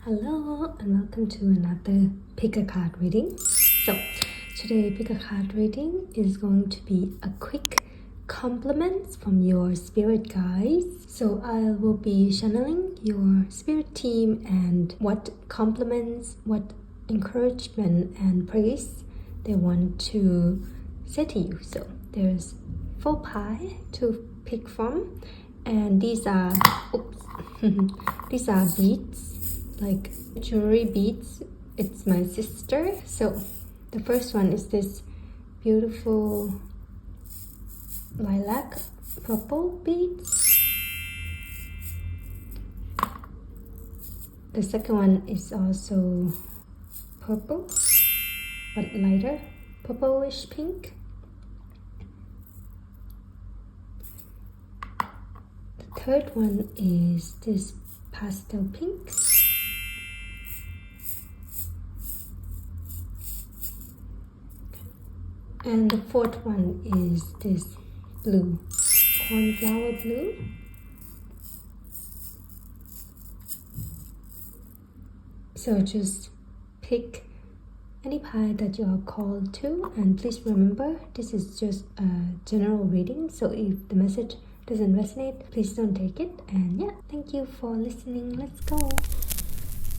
Hello and welcome to another pick a card reading. So today pick a card reading is going to be a quick compliments from your spirit guides. So I will be channeling your spirit team and what compliments, what encouragement and praise they want to say to you. So there's 4 pies to pick from, and these are these are beads, like jewelry beads. It's my sister. So the first one is this beautiful lilac purple beads. The second one is also purple but lighter purplish pink. The third one is this pastel pink. And the fourth one is this blue, cornflower blue. So just pick any pie that you are called to, and please remember this is just a general reading, so if the message doesn't resonate, please don't take it. And yeah, thank you for listening. Let's go.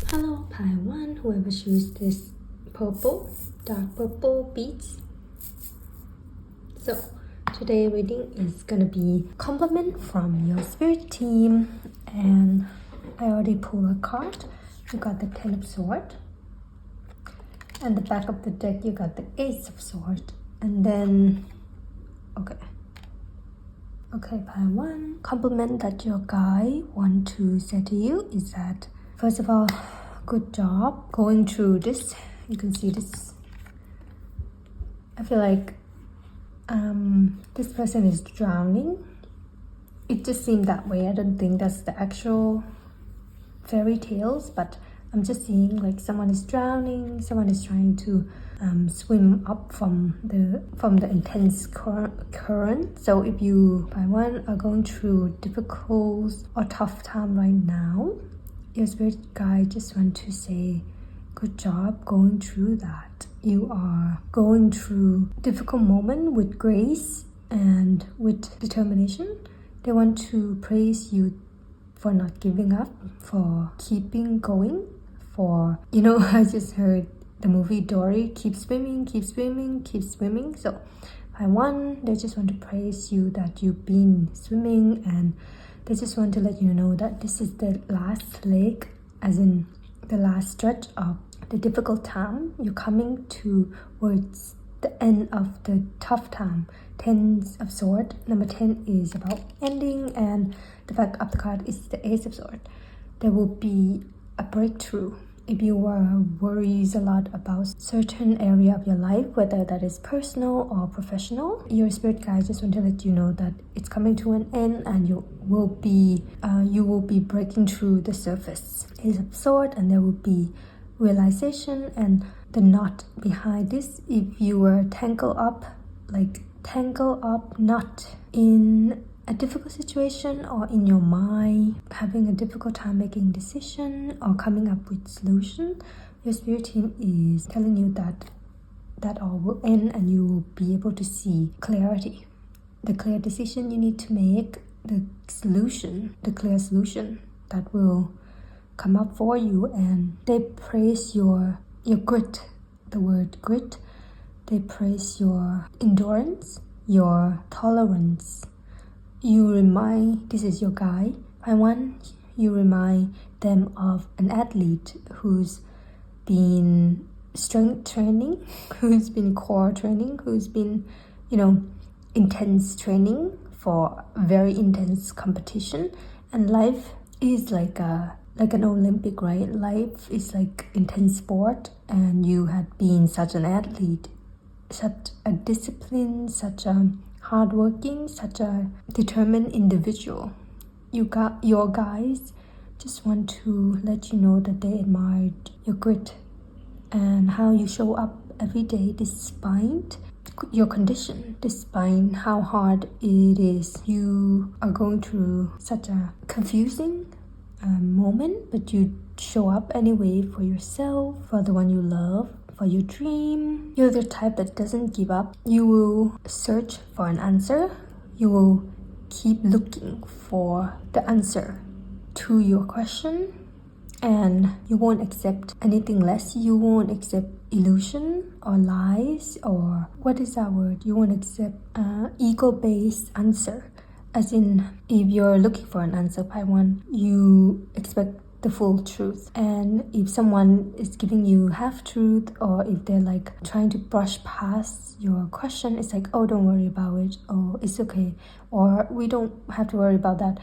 Hello, pie 1, whoever chooses this purple, dark purple beads. So today reading is gonna be compliment from your spirit team, and I already pulled a card. You got the 10 of Swords, and the back of the deck you got the Ace of Swords, and then okay, pile 1. Compliment that your guy want to say to you is that, first of all, good job going through this. You can see this. I feel like this person is drowning. It just seemed that way. I don't think that's the actual fairy tales, but I'm just seeing like someone is drowning, someone is trying to swim up from the intense current. So if you, by one, are going through difficult or tough time right now, your spirit guide just want to say good job going through that. You are going through difficult moment with grace and with determination. They want to praise you for not giving up, for keeping going, for, I just heard the movie Dory, keep swimming, keep swimming, keep swimming. So by one, they just want to praise you that you've been swimming, and they just want to let you know that this is the last leg, as in the last stretch of the difficult time. You're coming towards the end of the tough time. 10 of Swords, number 10 is about ending, and the back of the card is the Ace of Swords. There will be a breakthrough. If you were worries a lot about certain area of your life, whether that is personal or professional, your spirit guide just want to let you know that it's coming to an end, and you will be breaking through the surface. Ace of Swords, and there will be realization and the knot behind this. If you were tangled up not in a difficult situation or in your mind, having a difficult time making decision or coming up with solution, your spirit team is telling you that all will end, and you will be able to see clarity, the clear decision you need to make, the clear solution that will come up for you. And they praise your grit, the word grit. They praise your endurance, your tolerance. This is your guide. By one, you remind them of an athlete who's been strength training, who's been core training, who's been, intense training for very intense competition. And life is like an Olympic, right? Life is like intense sport, and you had been such an athlete, such a discipline, such a hardworking, such a determined individual. Your guys just want to let you know that they admired your grit and how you show up every day despite your condition, despite how hard it is. You are going through such a confusing moment, but you show up anyway for yourself, for the one you love, for your dream. You're the type that doesn't give up. You will search for an answer. You will keep looking for the answer to your question, and you won't accept anything less. You won't accept illusion or lies, or what is that word? You won't accept ego-based answer. As in, if you're looking for an answer by one, you expect the full truth. And if someone is giving you half truth, or if they're like trying to brush past your question, it's like, oh, don't worry about it, oh, it's okay, or we don't have to worry about that.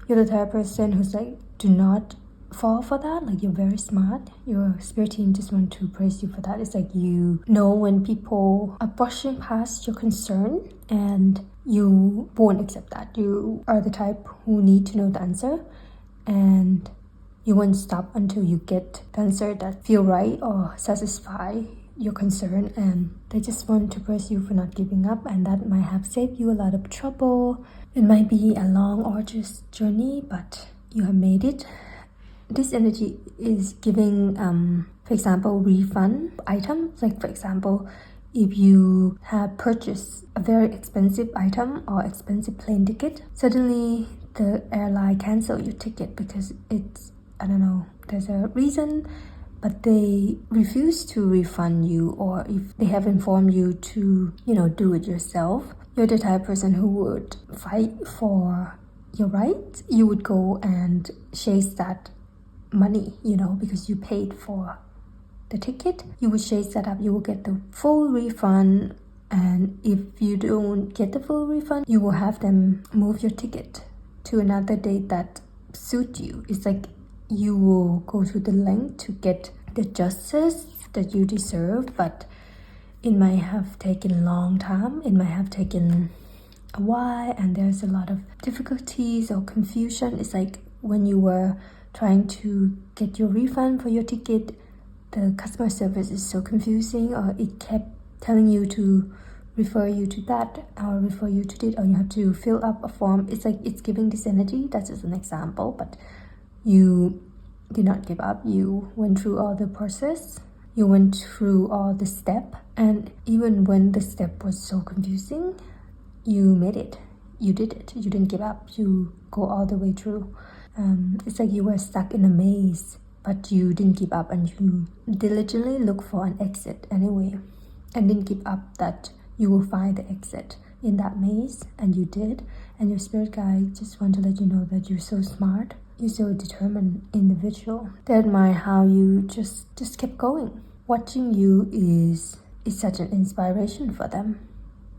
You're the type of person who's like, do not fall for that. Like, you're very smart. Your spirit team just want to praise you for that. It's like, you know when people are brushing past your concern, and you won't accept that. You are the type who need to know the answer, and you won't stop until you get the answer that feel right or satisfy your concern. And they just want to praise you for not giving up, and that might have saved you a lot of trouble. It might be a long, arduous journey, but you have made it. This energy is giving, for example, refund items. Like, for example, if you have purchased a very expensive item or expensive plane ticket, suddenly the airline cancel your ticket because it's, I don't know, there's a reason, but they refuse to refund you, or if they have informed you to, do it yourself. You're the type of person who would fight for your rights. You would go and chase that money, because you paid for the ticket. You would chase that up. You will get the full refund, and if you don't get the full refund, you will have them move your ticket to another date that suit you. It's like you will go to the length to get the justice that you deserve, but it might have taken a long time. It might have taken a while, and there's a lot of difficulties or confusion. It's like when you were trying to get your refund for your ticket, the customer service is so confusing, or it kept telling you to refer you to that or refer you to it, or you have to fill up a form. It's like it's giving this energy. That's just an example, but you did not give up. You went through all the process. You went through all the step, and even when the step was so confusing, you made it. You did it. You didn't give up. You go all the way through. It's like you were stuck in a maze, but you didn't give up, and you diligently look for an exit anyway, and didn't give up that you will find the exit in that maze, and you did. And your spirit guide just want to let you know that you're so smart. You're so determined individual. They admire how you just kept going. Watching you is such an inspiration for them.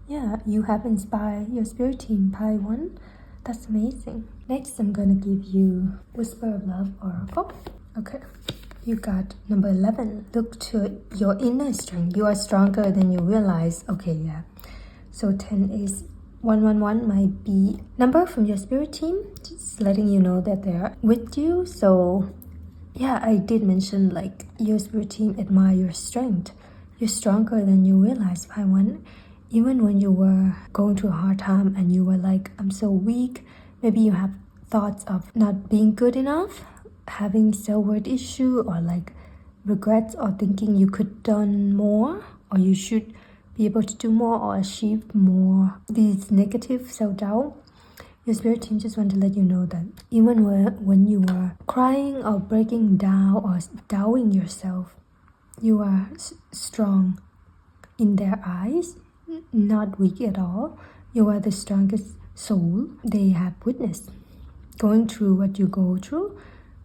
Yeah, you have inspired your spirit team by one. That's amazing. Next, I'm gonna give you Whisper of Love Oracle. Okay, you got number 11. Look to your inner strength. You are stronger than you realize. Okay, yeah. So 10 is 111 might be number from your spirit team, just letting you know that they're with you. So yeah, I did mention like your spirit team admire your strength. You're stronger than you realize by one. Even when you were going through a hard time and you were like, I'm so weak, maybe you have thoughts of not being good enough, having self-worth issue, or like regrets, or thinking you could done more, or you should be able to do more or achieve more. These negative self-doubt, your spirit team just want to let you know that even when you were crying or breaking down or doubting yourself, you are strong in their eyes. Not weak at all. You are the strongest soul they have witnessed. Going through what you go through,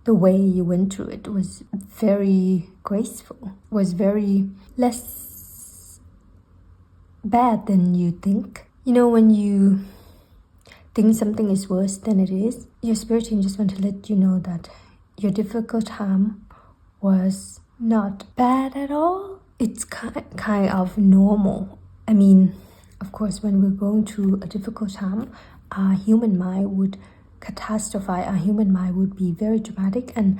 the way you went through it was very graceful, was very less bad than you think. When you think something is worse than it is, your spirit team just want to let you know that your difficult time was not bad at all. It's kind of normal. I mean, of course, when we're going through a difficult time, our human mind would catastrophize. Our human mind would be very dramatic, and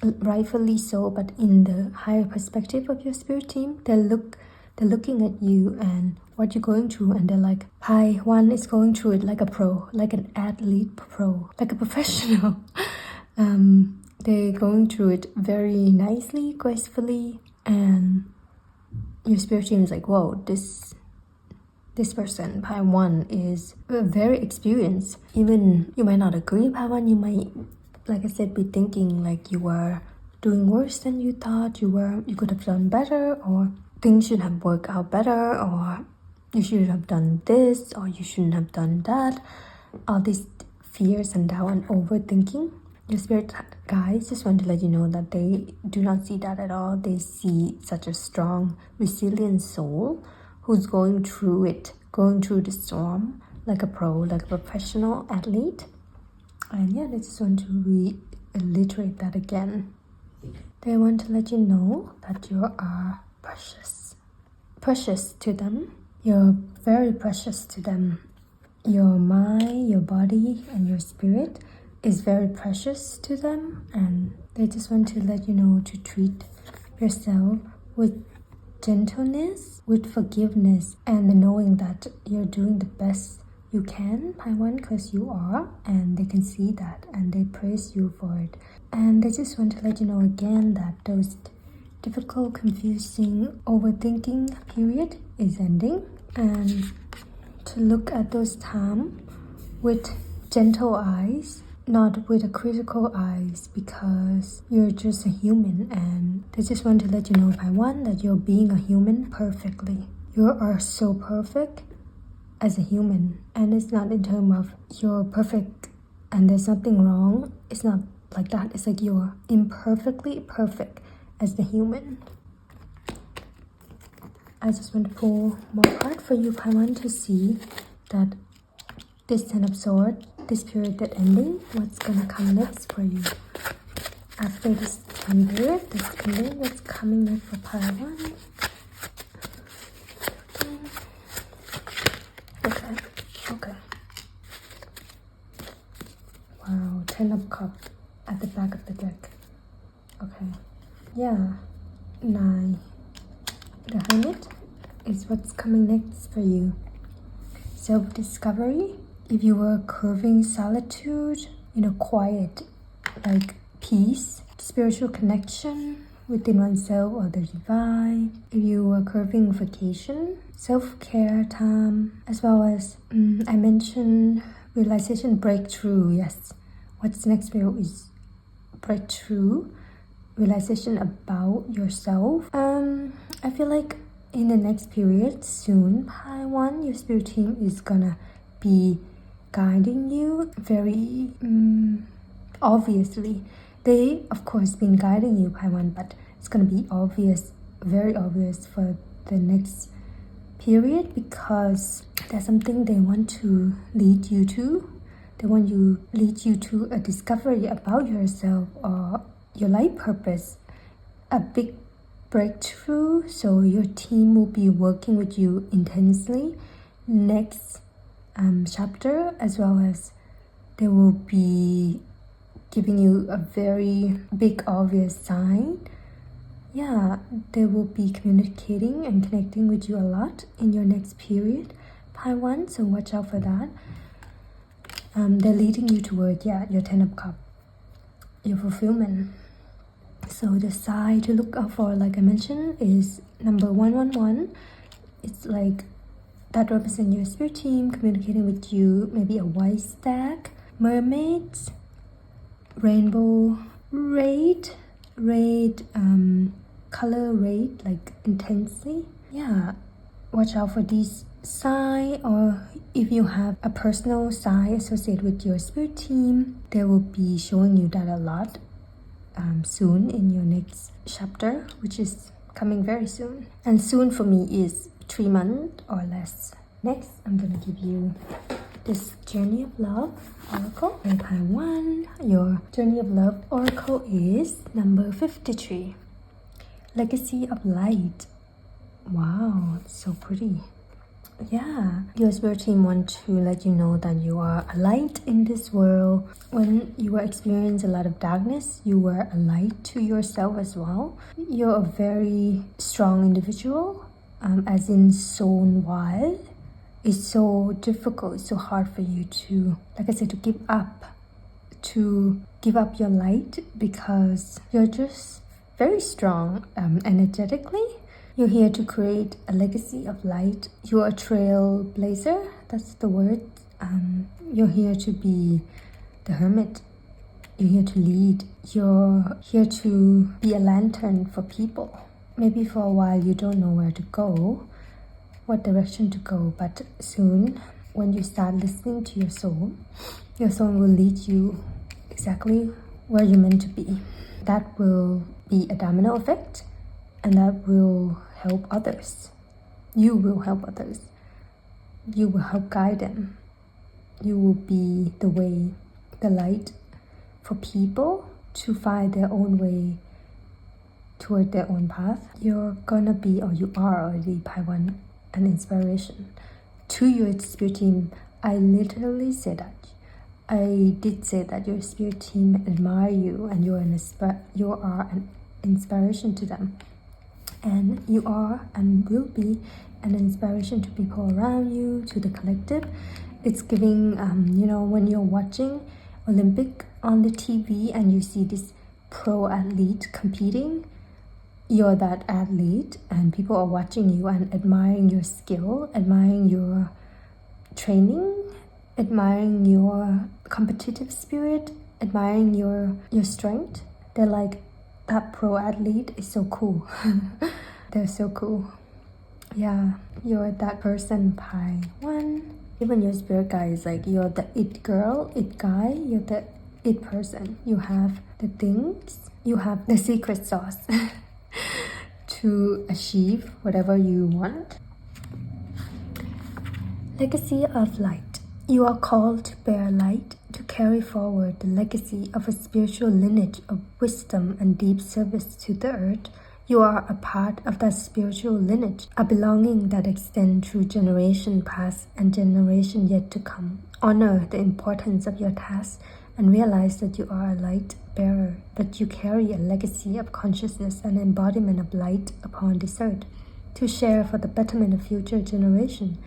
rightfully so. But in the higher perspective of your spirit team, they're looking at you and what you're going through, and they're like, hi, one is going through it like a pro, like an athlete pro, like a professional. they're going through it very nicely, gracefully, and your spirit team is like, whoa, this person, Pi 1, is very experienced. Even you might not agree, Pi 1, you might, like I said, be thinking like you were doing worse than you thought you were. You could have done better, or things should have worked out better, or you should have done this, or you shouldn't have done that. All these fears and doubt and overthinking. Your spirit guides just want to let you know that they do not see that at all. They see such a strong, resilient soul who's going through the storm like a pro, like a professional athlete. And yeah, they just want to reiterate that again. They want to let you know that you are precious to them. You're very precious to them. Your mind, your body, and your spirit is very precious to them, and they just want to let you know to treat yourself with gentleness, with forgiveness, and the knowing that you're doing the best you can, Pi 1, because you are, and they can see that, and they praise you for it. And they just want to let you know again that those difficult, confusing, overthinking period is ending, and to look at those times with gentle eyes, not with a critical eyes, because you're just a human, and they just want to let you know, Pi 1, that you're being a human perfectly. You are so perfect as a human, and it's not in terms of you're perfect and there's nothing wrong. It's not like that. It's like you're imperfectly perfect as the human. I just want to pull more card for you, Pi 1, to see that this Ten of Swords, this period that ending, what's gonna come next for you. After this time period, this ending, what's coming next for Pi 1? Okay. Wow, 10 of Cups at the back of the deck. Okay. Yeah. 9. The Hermit is what's coming next for you. Self-discovery. If you were craving solitude, quiet, like peace, spiritual connection within oneself or the divine. If you were craving vacation, self-care time, as well as I mentioned realization, breakthrough. Yes, what's next for you is breakthrough, realization about yourself. I feel like in the next period soon, Pi 1, your spirit team is gonna be guiding you very obviously. They of course been guiding you, Pi 1, but it's gonna be obvious, very obvious for the next period, because there's something they want to lead you to. They want to lead you to a discovery about yourself or your life purpose, a big breakthrough. So your team will be working with you intensely next chapter, as well as they will be giving you a very big obvious sign. Yeah, they will be communicating and connecting with you a lot in your next period, Pi 1, so watch out for that. They're leading you toward, your 10 of Cups, your fulfillment. So the sign to look out for, like I mentioned, is number 111. It's like that represents your spirit team communicating with you. Maybe a white stag, mermaids, rainbow, red, color red, like intensely. Yeah, watch out for these sign, or if you have a personal sign associated with your spirit team, they will be showing you that a lot soon in your next chapter, which is coming very soon. And soon for me is 3 months or less. Next, I'm gonna give you this Journey of Love Oracle. Pi 1, your Journey of Love Oracle is number 53. Legacy of Light. Wow, it's so pretty. Yeah, your spirit team want to let you know that you are a light in this world. When you experience a lot of darkness, you were a light to yourself as well. You're a very strong individual, as in soul wild. It's so difficult, it's so hard for you to, like I said, to give up, to give up your light because you're just very strong energetically. You're here to create a legacy of light. You're a trailblazer, that's the word. You're here to be the hermit. You're here to lead. You're here to be a lantern for people. Maybe for a while you don't know where to go, what direction to go, but soon when you start listening to your soul will lead you exactly where you're meant to be. That will be a domino effect, and that will help others. You will help others. You will help guide them. You will be the way, the light for people to find their own way toward their own path. You're gonna be, or you are already, Paiwan, an inspiration to your spirit team. I literally say that. I did say that your spirit team admire you, and you are an inspiration to them, and you are and will be an inspiration to people around you, to the collective. It's giving, when you're watching Olympic on the TV and you see this pro athlete competing, you're that athlete, and people are watching you and admiring your skill, admiring your training, admiring your competitive spirit, admiring your strength. They're like, that pro athlete is so cool. They're so cool. Yeah, you're that person, Pi One. Even your spirit guide is like, you're the it girl, it guy, you're the it person. You have the things, you have the secret sauce to achieve whatever you want. Legacy of light. You are called to bear light, to carry forward the legacy of a spiritual lineage of wisdom and deep service to the earth. You are a part of that spiritual lineage, a belonging that extends through generation past and generation yet to come. Honor the importance of your task and realize that you are a light bearer, that you carry a legacy of consciousness and embodiment of light upon this earth, to share for the betterment of future generation.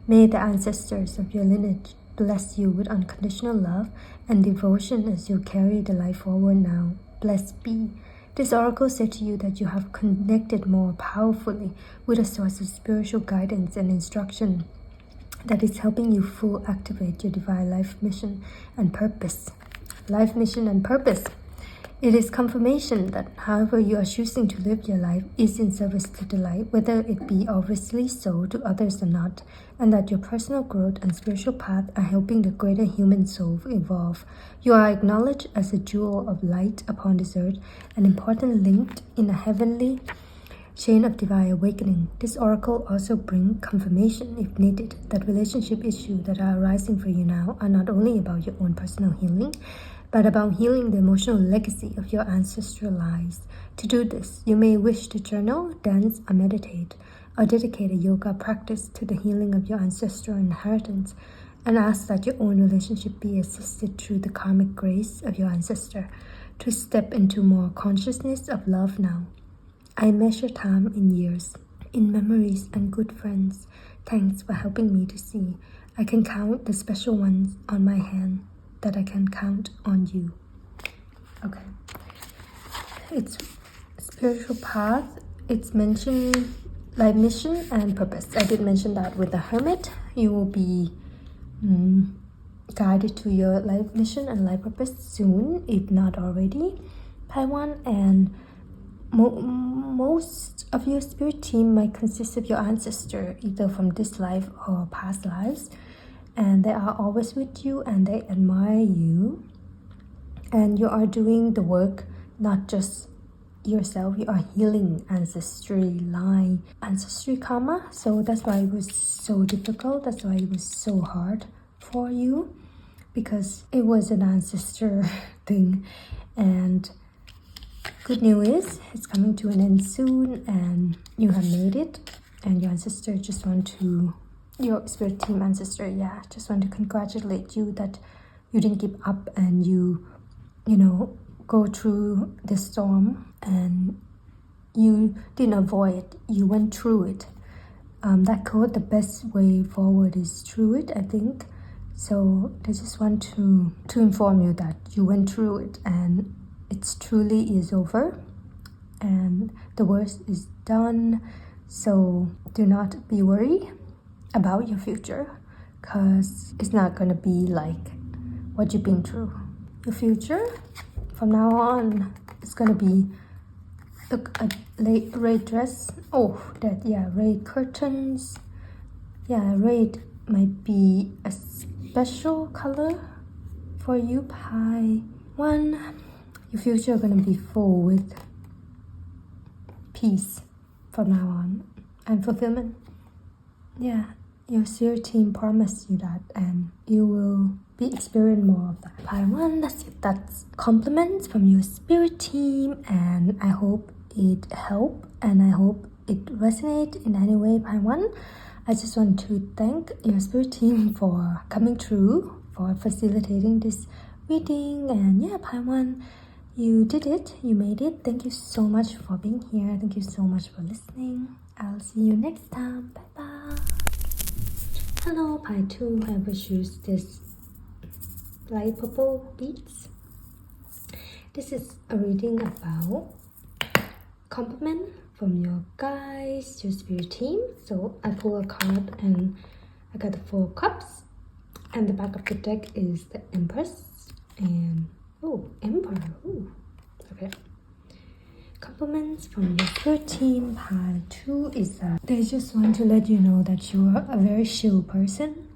May the ancestors of your lineage bless you with unconditional love and devotion as you carry the light forward now. Blessed be. This oracle said to you that you have connected more powerfully with a source of spiritual guidance and instruction that is helping you full activate your divine life mission and purpose. Life mission and purpose. It is confirmation that however you are choosing to live your life is in service to the light, whether it be obviously so to others or not, and that your personal growth and spiritual path are helping the greater human soul evolve. You are acknowledged as a jewel of light upon this earth, an important link in a heavenly chain of divine awakening. This oracle also brings confirmation, if needed, that relationship issues that are arising for you now are not only about your own personal healing, but about healing the emotional legacy of your ancestral lives. To do this, you may wish to journal, dance, or meditate, or dedicate a yoga practice to the healing of your ancestral inheritance, and ask that your own relationship be assisted through the karmic grace of your ancestor to step into more consciousness of love now. I measure time in years, in memories and good friends. Thanks for helping me to see. I can count the special ones on my hand, that I can count on you. Okay. It's spiritual path. It's mentioned life mission and purpose. I did mention that with the hermit. You will be guided to your life mission and life purpose soon, if not already, Taiwan. And most of your spirit team might consist of your ancestor, either from this life or past lives. And they are always with you and they admire you. And you are doing the work, not just yourself, you are healing ancestry line, ancestry karma. So that's why it was so difficult. That's why it was so hard for you, because it was an ancestor thing. And good news is it's coming to an end soon and you have made it. And your ancestor just want to, your spirit team ancestor, just want to congratulate you that you didn't give up and you go through the storm and you didn't avoid it, you went through it. That quote, the best way forward is through it, I think. So they just want to inform you that you went through it and it's truly is over and the worst is done. So do not be worried about your future, because it's not gonna be like what you've been through. Your future from now on is gonna be a red dress. Red curtains. Yeah, red might be a special color for you. Pi 1. Your future gonna be full with peace from now on and fulfillment. Yeah, your spirit team promised you that, and you will be experiencing more of that. Pi 1, that's it. That's compliments from your spirit team, and I hope it helped, and I hope it resonates in any way. Pi 1, I just want to thank your spirit team for coming through, for facilitating this reading, and yeah, Pi 1, you did it, you made it. Thank you so much for being here. Thank you so much for listening. I'll see you next time. Bye bye. Hello, Pi 2. I will choose this light purple beads. This is a reading about compliment from your guys, your spirit team. So I pull a card and I got the 4 cups, and the back of the deck is the Empress and Emperor. Okay. Compliments from your spirit team. Pi 2 is that they just want to let you know that you're a very chill person,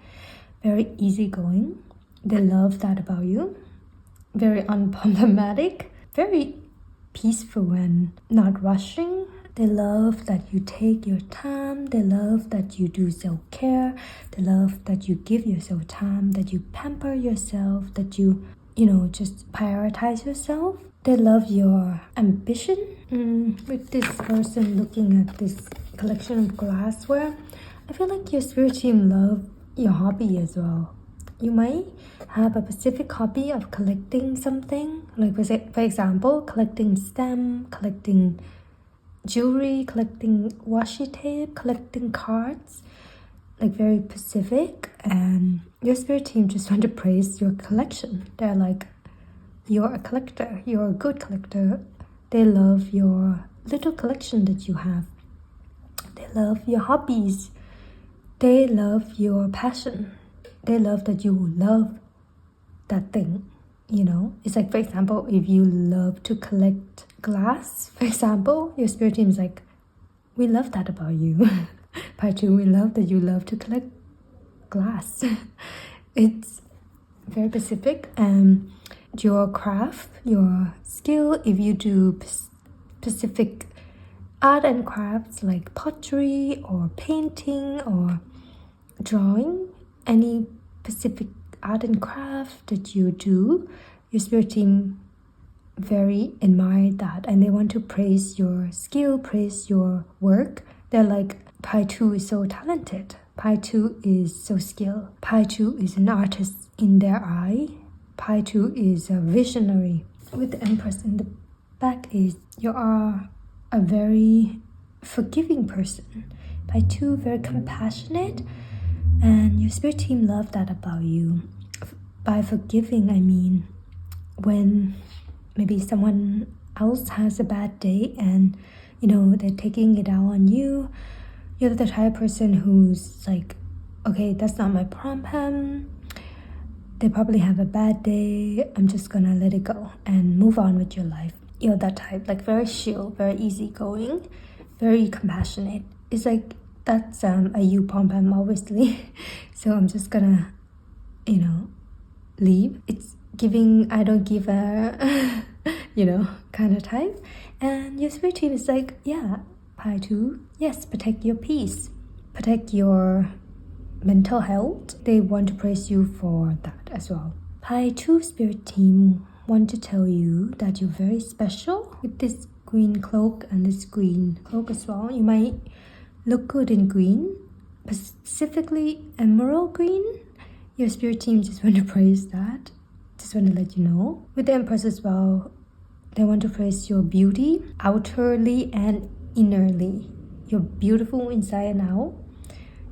very easygoing. They love that about you. Very unproblematic, very peaceful and not rushing. They love that you take your time. They love that you do self-care. They love that you give yourself time, that you pamper yourself, that you just prioritize yourself. They love your ambition. With this person looking at this collection of glassware, I feel like your spirit team love your hobby as well. You might have a specific hobby of collecting something, like for example, collecting stamp, collecting jewelry, collecting washi tape, collecting cards, like very specific. And your spirit team just want to praise your collection. They're like, you're a collector, you're a good collector. They love your little collection that you have. They love your hobbies. They love your passion. They love that you love that thing. It's like, for example, if you love to collect glass, for example, your spirit team is like, we love that about you. Part 2, we love that you love to collect glass. It's very specific. And your craft, your skill, if you do specific art and crafts like pottery or painting or drawing, any specific art and craft that you do, your spirit team very admire that, and they want to praise your skill, praise your work. They're like, Pi 2 is so talented. Pi 2 is so skilled. Pi 2 is an artist in their eye. Pi 2 is a visionary. With the Empress in the back is, you are a very forgiving person. Pi 2, very compassionate. And your spirit team love that about you. By forgiving, I mean when maybe someone else has a bad day and they're taking it out on you, you're the type of person who's like, okay, that's not my problem. They probably have a bad day. I'm just gonna let it go and move on with your life. You're that type, like very chill, very easygoing, very compassionate. It's like, that's a you pom-pom, obviously. So I'm just gonna, leave. It's giving, I don't give a, kind of type. And your spirit team is like, yeah, Pi 2, yes, protect your peace, protect your mental health. They want to praise you for that as well. Pi 2 spirit team want to tell you that you're very special with this green cloak and this green cloak as well. You might look good in green, specifically emerald green. Your spirit team just want to praise that. Just want to let you know. With the Empress as well, they want to praise your beauty, outerly and innerly. You're beautiful inside and out.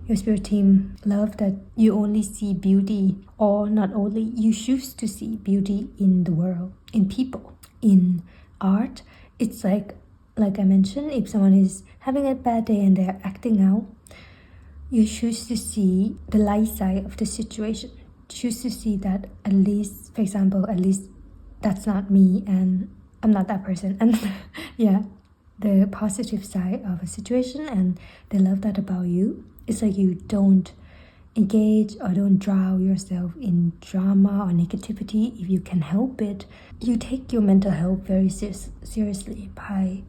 Your spirit team love that you only see beauty, or not only, you choose to see beauty in the world, in people, in art. It's like I mentioned, if someone is having a bad day and they're acting out, you choose to see the light side of the situation. Choose to see that at least, for example, at least that's not me and I'm not that person. And yeah, the positive side of a situation, and they love that about you. It's like you don't engage or don't drown yourself in drama or negativity if you can help it. You take your mental health very seriously by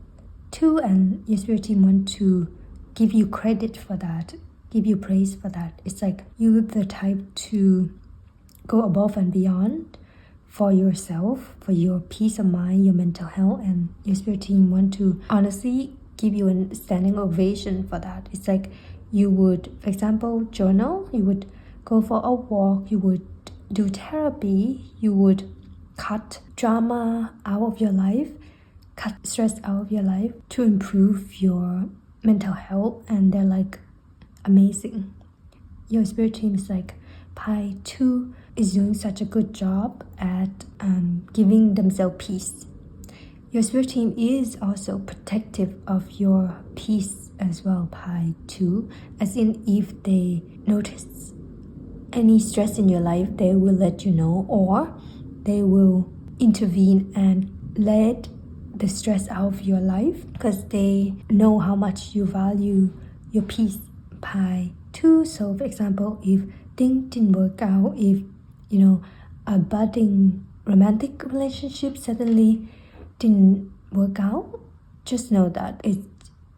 2, and your spirit team want to give you credit for that, give you praise for that. It's like you're the type to go above and beyond for yourself, for your peace of mind, your mental health, and your spirit team want to honestly give you a standing ovation for that. It's like you would, for example, journal, you would go for a walk, you would do therapy, you would cut drama out of your life, cut stress out of your life to improve your mental health, and they're like amazing. Your spirit team is like Pi 2 is doing such a good job at giving themselves peace. Your spirit team is also protective of your peace as well, Pi 2, as in if they notice any stress in your life, they will let you know, or they will intervene and let the stress out of your life because they know how much you value your peace, Pi 2. So for example, if things didn't work out, if a budding romantic relationship suddenly didn't work out, just know that it's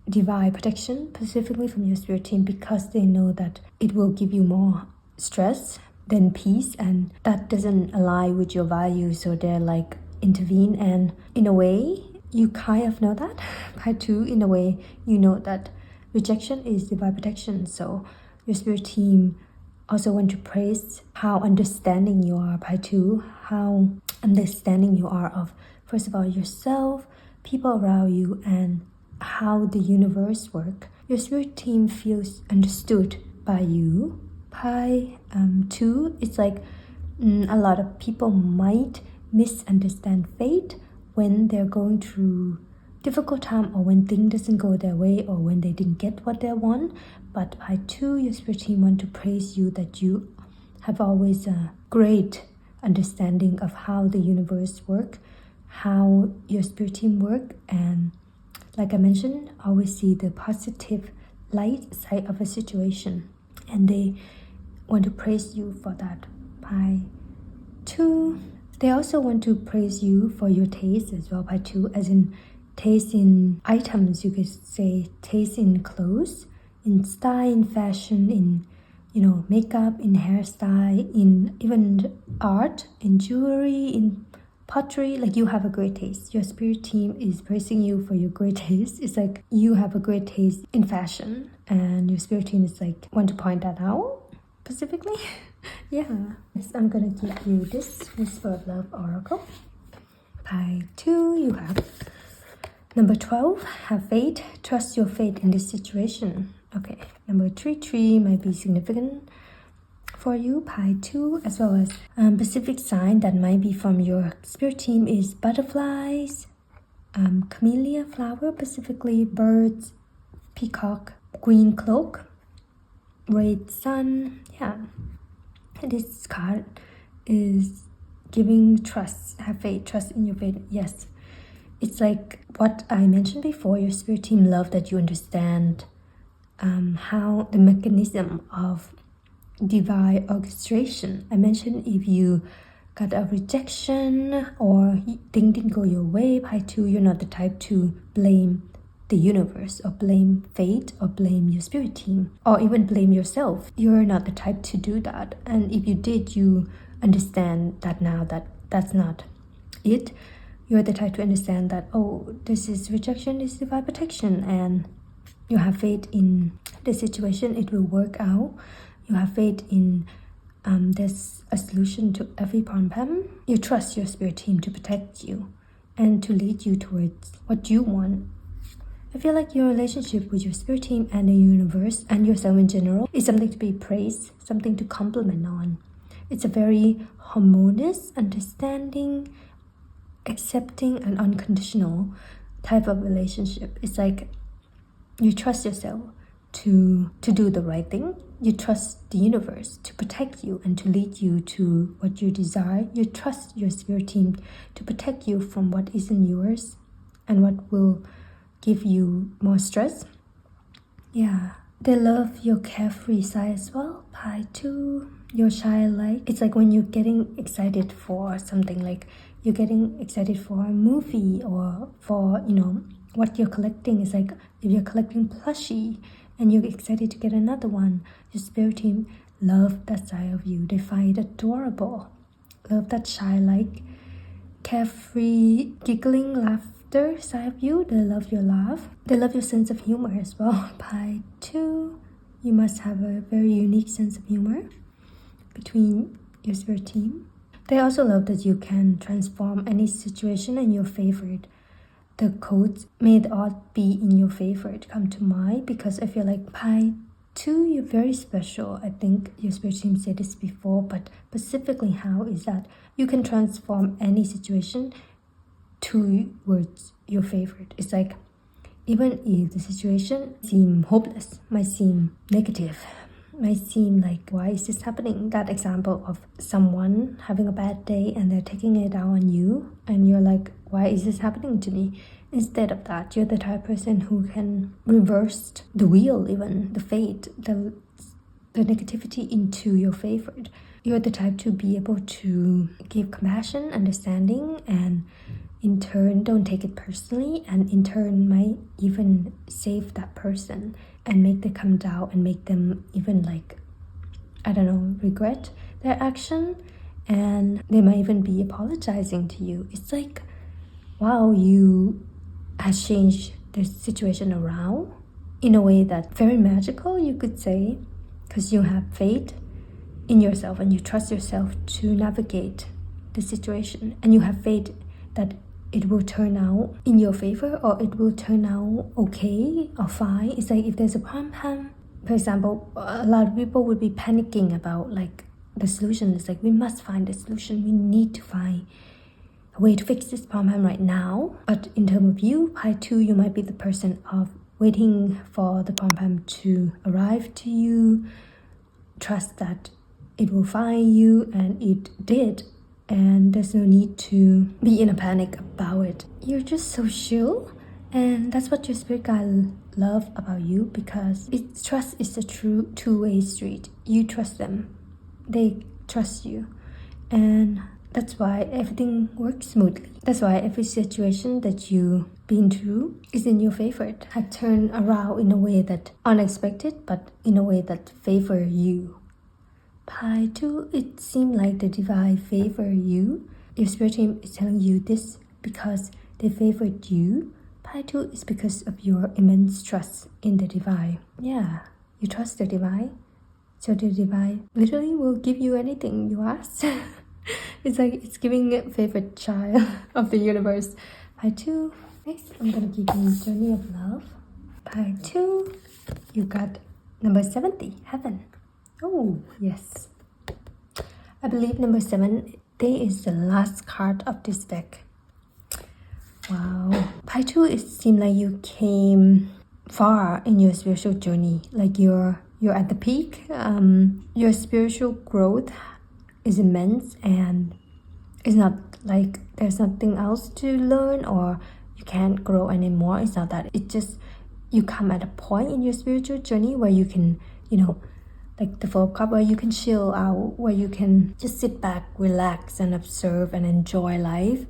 divine protection specifically from your spirit team, because they know that it will give you more stress than peace, and that doesn't align with your values. So they're like intervene, and in a way you kind of know that. Pi 2, in a way you know that rejection is divine protection. So your spirit team also want to praise how understanding you are, Pi 2, how understanding you are of, first of all, yourself, people around you, and how the universe works. Your spirit team feels understood by you. Pi 2, it's like a lot of people might misunderstand fate when they're going through difficult time, or when things doesn't go their way, or when they didn't get what they want. But Pi 2, your spirit team want to praise you that you have always a great understanding of how the universe works, how your spirit team work, and like I mentioned, always see the positive light side of a situation, and they want to praise you for that. Pi 2, they also want to praise you for your taste as well, Pi 2, as in taste in items, you could say taste in clothes, in style, in fashion, in makeup, in hairstyle, in even art, in jewelry, in pottery. Like you have a great taste. Your spirit team is praising you for your great taste. It's like you have a great taste in fashion, and your spirit team is like want to point that out specifically. Yeah. Next, I'm gonna give you this Whisper of Love Oracle. Pi 2, you have number 12, have faith, trust your fate in this situation. Okay, number 3 might be significant for you, Pi 2, as well as specific sign that might be from your spirit team is butterflies, camellia flower, specifically birds, peacock, green cloak, red sun. Yeah, this card is giving trust, have faith, trust in your fate. Yes, it's like what I mentioned before, your spirit team love that you understand how the mechanism of divine orchestration. I mentioned if you got a rejection or things didn't go your way, Pi 2, you're not the type to blame the universe or blame fate or blame your spirit team or even blame yourself. You're not the type to do that. And if you did, you understand that now that that's not it. You're the type to understand that, oh, this is rejection, this is divine protection, and you have faith in the situation, it will work out. You have faith in there's a solution to every problem. You trust your spirit team to protect you and to lead you towards what you want. I feel like your relationship with your spirit team and the universe and yourself in general is something to be praised, something to compliment on. It's a very harmonious, understanding, accepting, and unconditional type of relationship. It's like you trust yourself to do the right thing. You trust the universe to protect you and to lead you to what you desire. You trust your spirit team to protect you from what isn't yours and what will give you more stress. Yeah, they love your carefree side as well. Pie 2, your childlike. It's like when you're getting excited for something, like you're getting excited for a movie or for, what you're collecting. Is like if you're collecting plushie and you're excited to get another one, your spirit team love that side of you. They find it adorable. Love that childlike, carefree, giggling, laughter side of you. They love your laugh. They love your sense of humor as well. Pie 2, you must have a very unique sense of humor between your spirit team. They also love that you can transform any situation in your favorite. The codes may the odd be in your favor to come to mind, because I feel like Pie 2, you're very special. I think your spirit team said this before, but specifically how is that you can transform any situation towards your favorite. It's like even if the situation seem hopeless, might seem negative, might seem like, why is this happening? That example of someone having a bad day and they're taking it out on you and you're like, why is this happening to me? Instead of that, you're the type of person who can reverse the wheel, even the fate, the negativity into your favorite. You're the type to be able to give compassion, understanding, and in turn don't take it personally, and in turn might even save that person and make them come down and make them even regret their action, and they might even be apologizing to you. It's like, wow, you has changed the situation around in a way that's very magical, you could say, because you have faith in yourself and you trust yourself to navigate the situation, and you have faith that it will turn out in your favor or it will turn out okay or fine. It's like if there's a problem, for example, a lot of people would be panicking about the solution. It's like, we must find the solution. We need to find a way to fix this problem right now. But in terms of you, Pie 2, you might be the person of waiting for the problem to arrive to you, trust that it will find you, and it did. And there's no need to be in a panic about it. You're just so chill, and that's what your spirit guide love about you, because trust is a true two-way street. You trust them, they trust you, and that's why everything works smoothly. That's why every situation that you've been through is in your favor. Have turned around in a way that unexpected, but in a way that favor you. Pie 2, it seemed like the divine favor you. Your spirit team is telling you this because they favored you. Pie 2 is because of your immense trust in the divine. Yeah, you trust the divine, so the divine literally will give you anything you ask. It's like it's giving a favorite child of the universe. Pie 2, next I'm gonna give you Journey of Love. Pie 2, you got number 70, Heaven. Oh, yes. I believe number 7 is the last card of this deck. Wow. Pie 2, it seemed like you came far in your spiritual journey. Like you're at the peak. Your spiritual growth is immense, and it's not like there's nothing else to learn or you can't grow anymore. It's not that. It's just you come at a point in your spiritual journey where you can, like the Four of Cups, where you can chill out, where you can just sit back, relax, and observe and enjoy life.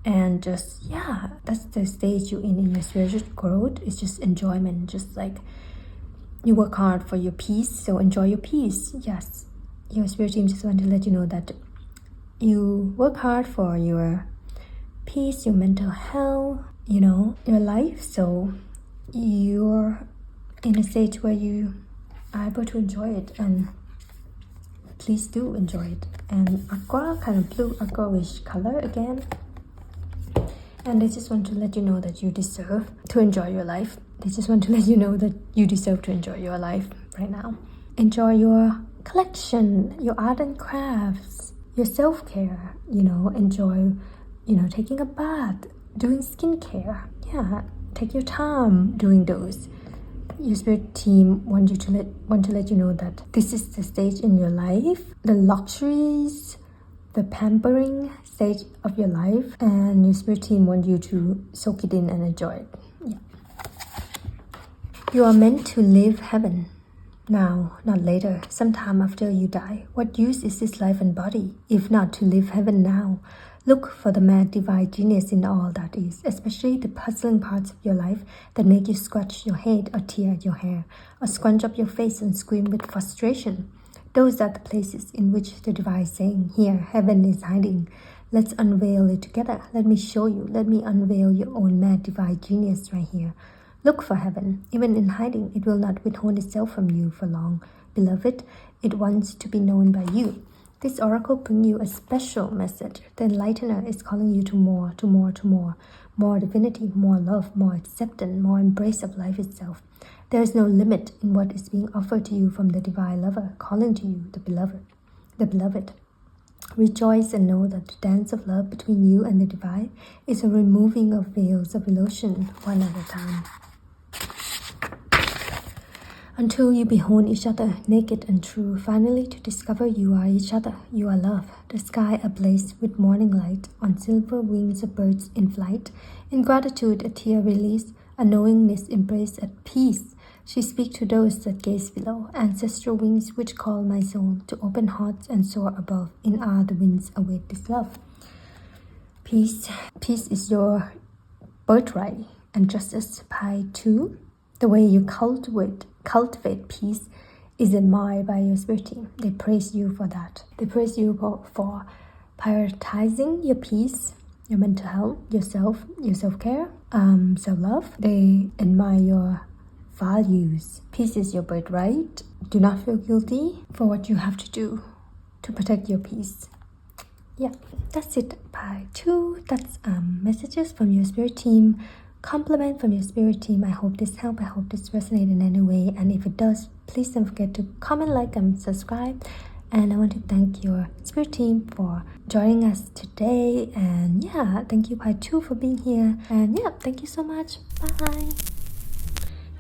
And just, yeah, that's the stage you're in your spiritual growth. It's just enjoyment, just like you work hard for your peace, so enjoy your peace. Yes, your spirit team just want to let you know that you work hard for your peace, your mental health, your life. So you're in a stage where you are able to enjoy it, and please do enjoy it. And aqua, kind of blue aqua-ish color again. And they just want to let you know that you deserve to enjoy your life. They just want to let you know that you deserve to enjoy your life right now. Enjoy your collection, your art and crafts, your self-care, enjoy, taking a bath, doing skincare. Yeah, take your time doing those. Your spirit team want to let you know that this is the stage in your life, the luxuries, the pampering stage of your life, and your spirit team want you to soak it in and enjoy it. Yeah. You are meant to live heaven now, not later, sometime after you die. What use is this life and body, if not to live heaven now? Look for the mad divine genius in all that is, especially the puzzling parts of your life that make you scratch your head or tear at your hair, or scrunch up your face and scream with frustration. Those are the places in which the divine is saying, here, heaven is hiding. Let's unveil it together. Let me show you. Let me unveil your own mad divine genius right here. Look for heaven. Even in hiding, it will not withhold itself from you for long. Beloved, it wants to be known by you. This oracle brings you a special message. The enlightener is calling you to more, to more, to more. More divinity, more love, more acceptance, more embrace of life itself. There is no limit in what is being offered to you from the divine lover, calling to you, the beloved. The beloved. Rejoice and know that the dance of love between you and the divine is a removing of veils of illusion one at a time. Until you behold each other naked and true, finally to discover you are each other, you are love, the sky ablaze with morning light, on silver wings of birds in flight, in gratitude a tear release, a knowingness embrace at peace. She speaks to those that gaze below, ancestral wings which call my soul to open hearts and soar above, in awe the winds await this love. Peace is your birthright, and just as Pi 2, the way you cultivate peace is admired by your spirit team. They praise you for that. They praise you for prioritizing your peace, your mental health, yourself, your self-care, self-love. They admire your values. Peace is your birthright. Do not feel guilty for what you have to do to protect your peace. Yeah, that's it. Pi 2. That's messages from your spirit team. Compliment from your spirit team. I hope this helped. I hope this resonated in any way. And if it does, please don't forget to comment, like, and subscribe. And I want to thank your spirit team for joining us today. And yeah, thank you Pi 2 for being here. And yeah, thank you so much. Bye.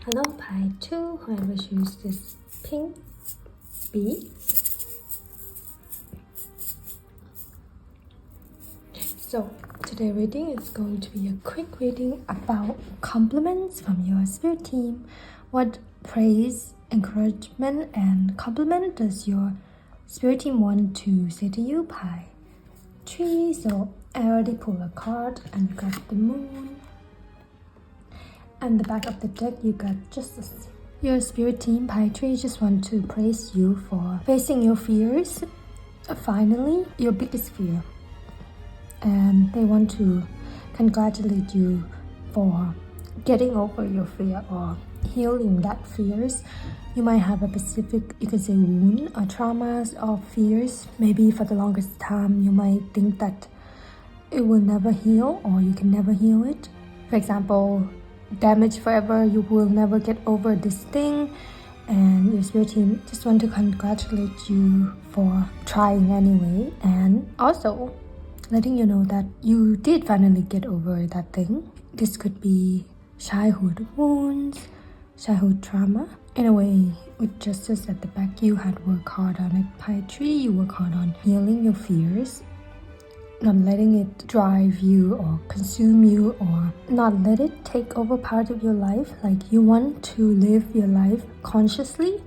Hello Pi 2. Whoever choose this pink bee. So today's reading is going to be a quick reading about compliments from your spirit team. What praise, encouragement, and compliment does your spirit team want to say to you, Pi 3? So I already pulled a card and you got the moon. And the back of the deck you got justice. Your spirit team, Pi 3, just want to praise you for facing your fears. Finally, your biggest fear. And they want to congratulate you for getting over your fear or healing that fears. You might have a specific, you can say, wound or traumas or fears. Maybe for the longest time you might think that it will never heal or you can never heal it. For example, damage forever, you will never get over this thing. And your spirit team just want to congratulate you for trying anyway, and also letting you know that you did finally get over that thing. This could be childhood wounds, childhood trauma. In a way, with justice at the back, you had worked hard on it. Pi 3, you work hard on healing your fears, not letting it drive you or consume you, or not let it take over part of your life. Like, you want to live your life consciously.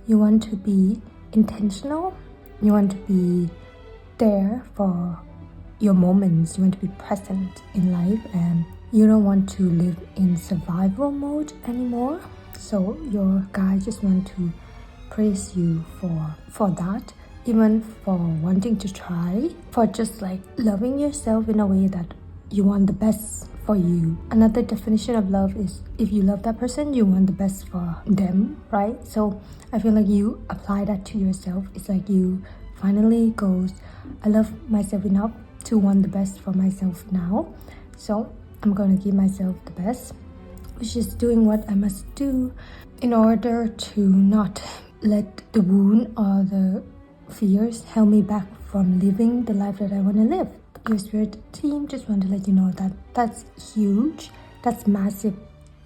You want to be intentional. You want to be there for your moments. You want to be present in life, and you don't want to live in survival mode anymore. So your guide just want to praise you for that, even for wanting to try, for just like loving yourself in a way that you want the best for you. Another definition of love is, if you love that person, you want the best for them, right? So I feel like you apply that to yourself. It's like you finally goes, I love myself enough to want the best for myself now. So I'm going to give myself the best, which is doing what I must do in order to not let the wound or the fears hold me back from living the life that I want to live. Your spirit team just want to let you know that that's huge, that's massive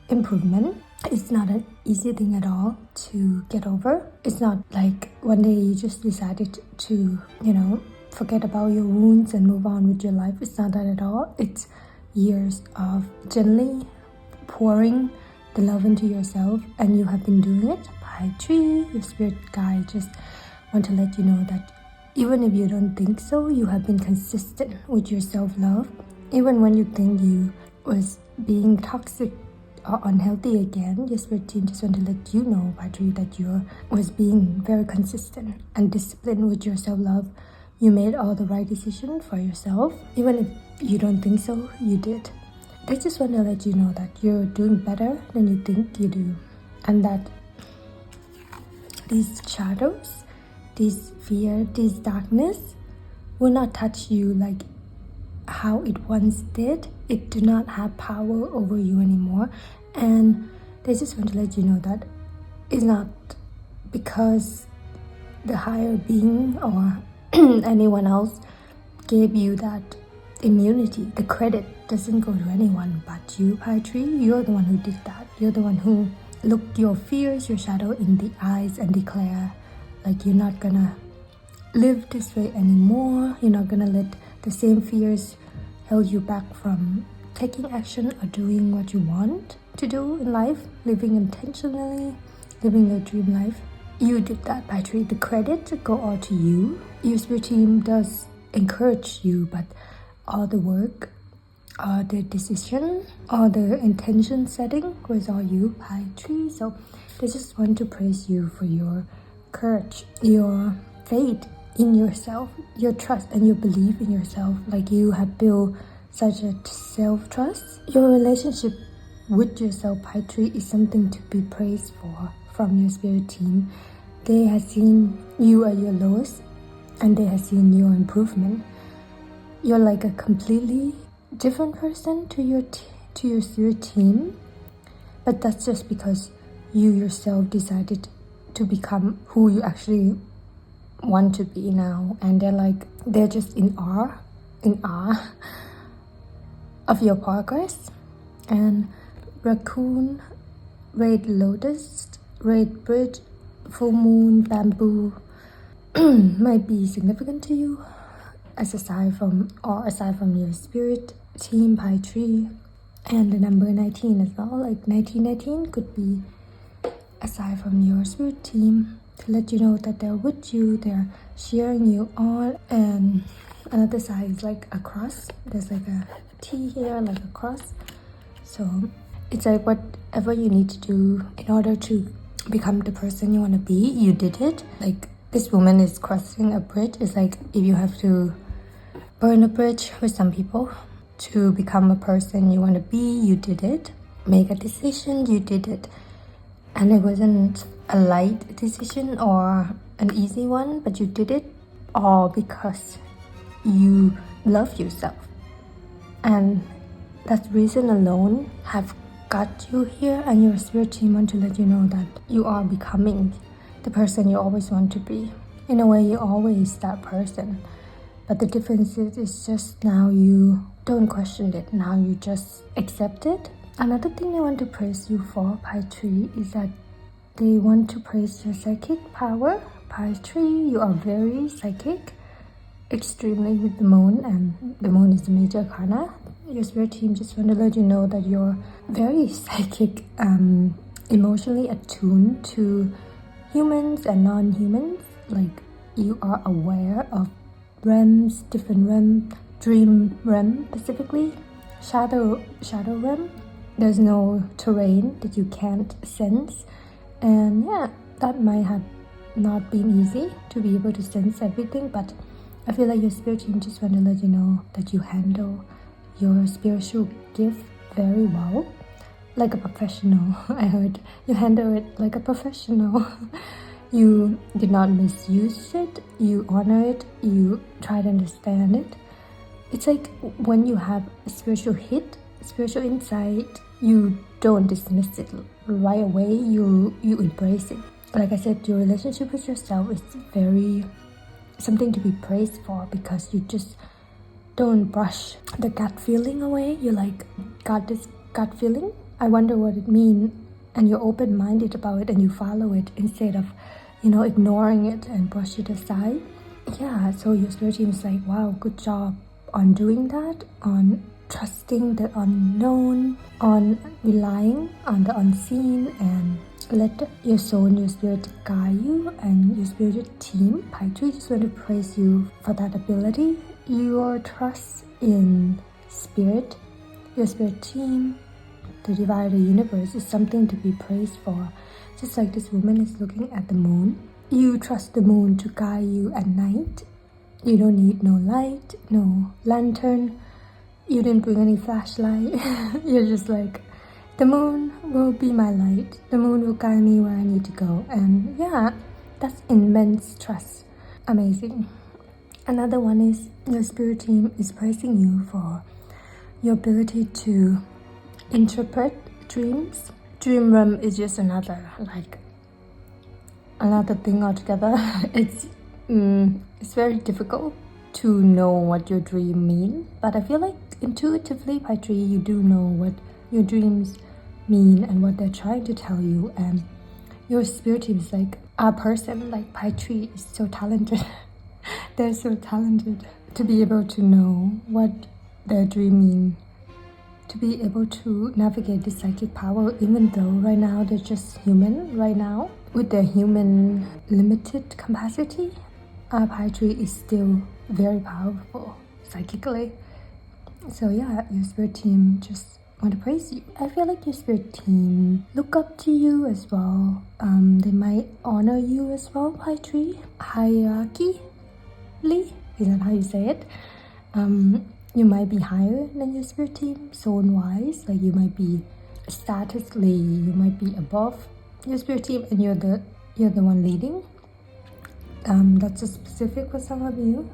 improvement. It's not an easy thing at all to get over. It's not like one day you just decided to, forget about your wounds and move on with your life. It's not that at all. It's years of gently pouring the love into yourself, and you have been doing it. By 3, your spirit guide just want to let you know that even if you don't think so, you have been consistent with your self-love. Even when you think you was being toxic or unhealthy again, your spirit team just want to let you know, by 3, that you was being very consistent and disciplined with your self-love. You made all the right decisions for yourself. Even if you don't think so, you did. They just want to let you know that you're doing better than you think you do. And that these shadows, this fear, this darkness will not touch you like how it once did. It do not have power over you anymore. And they just want to let you know that it's not because the higher being or anyone else gave you that immunity. The credit doesn't go to anyone but you, Pi Tree. You're the one who did that. You're the one who looked your fears, your shadow in the eyes and declare like you're not gonna live this way anymore. You're not gonna let the same fears hold you back from taking action or doing what you want to do in life, living intentionally, living your dream life. You did that, Pi Tree. The credit go all to you. Your spirit team does encourage you, but all the work, all the decision, all the intention setting was all you, Pi Tree. So they just want to praise you for your courage, your faith in yourself, your trust and your belief in yourself. Like you have built such a self-trust. Your relationship with yourself, Pi Tree, is something to be praised for from your spirit team. They have seen you at your lowest and they have seen your improvement. You're like a completely different person to your spirit team, but that's just because you yourself decided to become who you actually want to be now. And they're just in awe of your progress. And raccoon, red lotus, red bridge, full moon, bamboo might be significant to you aside from your spirit team, Pi Tree. And the number 19 as well, like 1919 could be aside from your spirit team, to let you know that they're with you, they're cheering you on. And another side is like a cross. There's like a T here, like a cross. So it's like whatever you need to do in order to become the person you want to be, you did it. Like this woman is crossing a bridge. It's like if you have to burn a bridge with some people to become a person you want to be, you did it. Make a decision, you did it. And it wasn't a light decision or an easy one, but you did it all because you love yourself. And that reason alone have got you here, and your spirit team want to let you know that you are becoming the person you always want to be. In a way, you're always that person. But the difference is just now you don't question it. Now you just accept it. Another thing they want to praise you for, Pi Tree, is that they want to praise your psychic power. Pi Tree, you are very psychic, extremely with the moon, and the moon is the major arcana. Your spirit team just want to let you know that you're very psychic, emotionally attuned to humans and non-humans. Like you are aware of realms, different realms, dream realm specifically, shadow realm. There's no terrain that you can't sense. And yeah, that might have not been easy to be able to sense everything, but I feel like your spirit team just want to let you know that you handle your spiritual gift very well, like a professional. I heard you handle it like a professional. You did not misuse it, you honor it, you try to understand it, it's like when you have a spiritual hit, spiritual insight, you don't dismiss it right away. You embrace it. Like I said, your relationship with yourself is very something to be praised for, because you just don't brush the gut feeling away. You like, got this gut feeling, I wonder what it means, and you're open-minded about it and you follow it instead of, ignoring it and brush it aside. Yeah, so your spirit team is like, wow, good job on doing that, on trusting the unknown, on relying on the unseen, and let your soul and your spirit guide you. And your spirit team, Pi Tree, just want to praise you for that ability. Your trust in spirit, your spirit team, the divine universe is something to be praised for. Just like this woman is looking at the moon. You trust the moon to guide you at night. You don't need no light, no lantern. You didn't bring any flashlight. You're just like, the moon will be my light. The moon will guide me where I need to go. And yeah, that's immense trust. Amazing. Another one is your spirit team is praising you for your ability to interpret dreams. Dream realm is just another thing altogether. It's very difficult to know what your dream means, but I feel like intuitively, Pi Tree, you do know what your dreams mean and what they're trying to tell you. And your spirit team is like, a person like Pi Tree is so talented. They're so talented to be able to know what their dream means, to be able to navigate this psychic power, even though right now they're just human right now. With their human limited capacity, Pi Tree is still very powerful psychically. So yeah, your spirit team just want to praise you. I feel like your spirit team look up to you as well. They might honor you as well, Pi Tree. Hierarchy, is that how you say it? You might be higher than your spirit team, zone-wise. Like you might be statusly, you might be above your spirit team, and you're the one leading. That's just specific for some of you.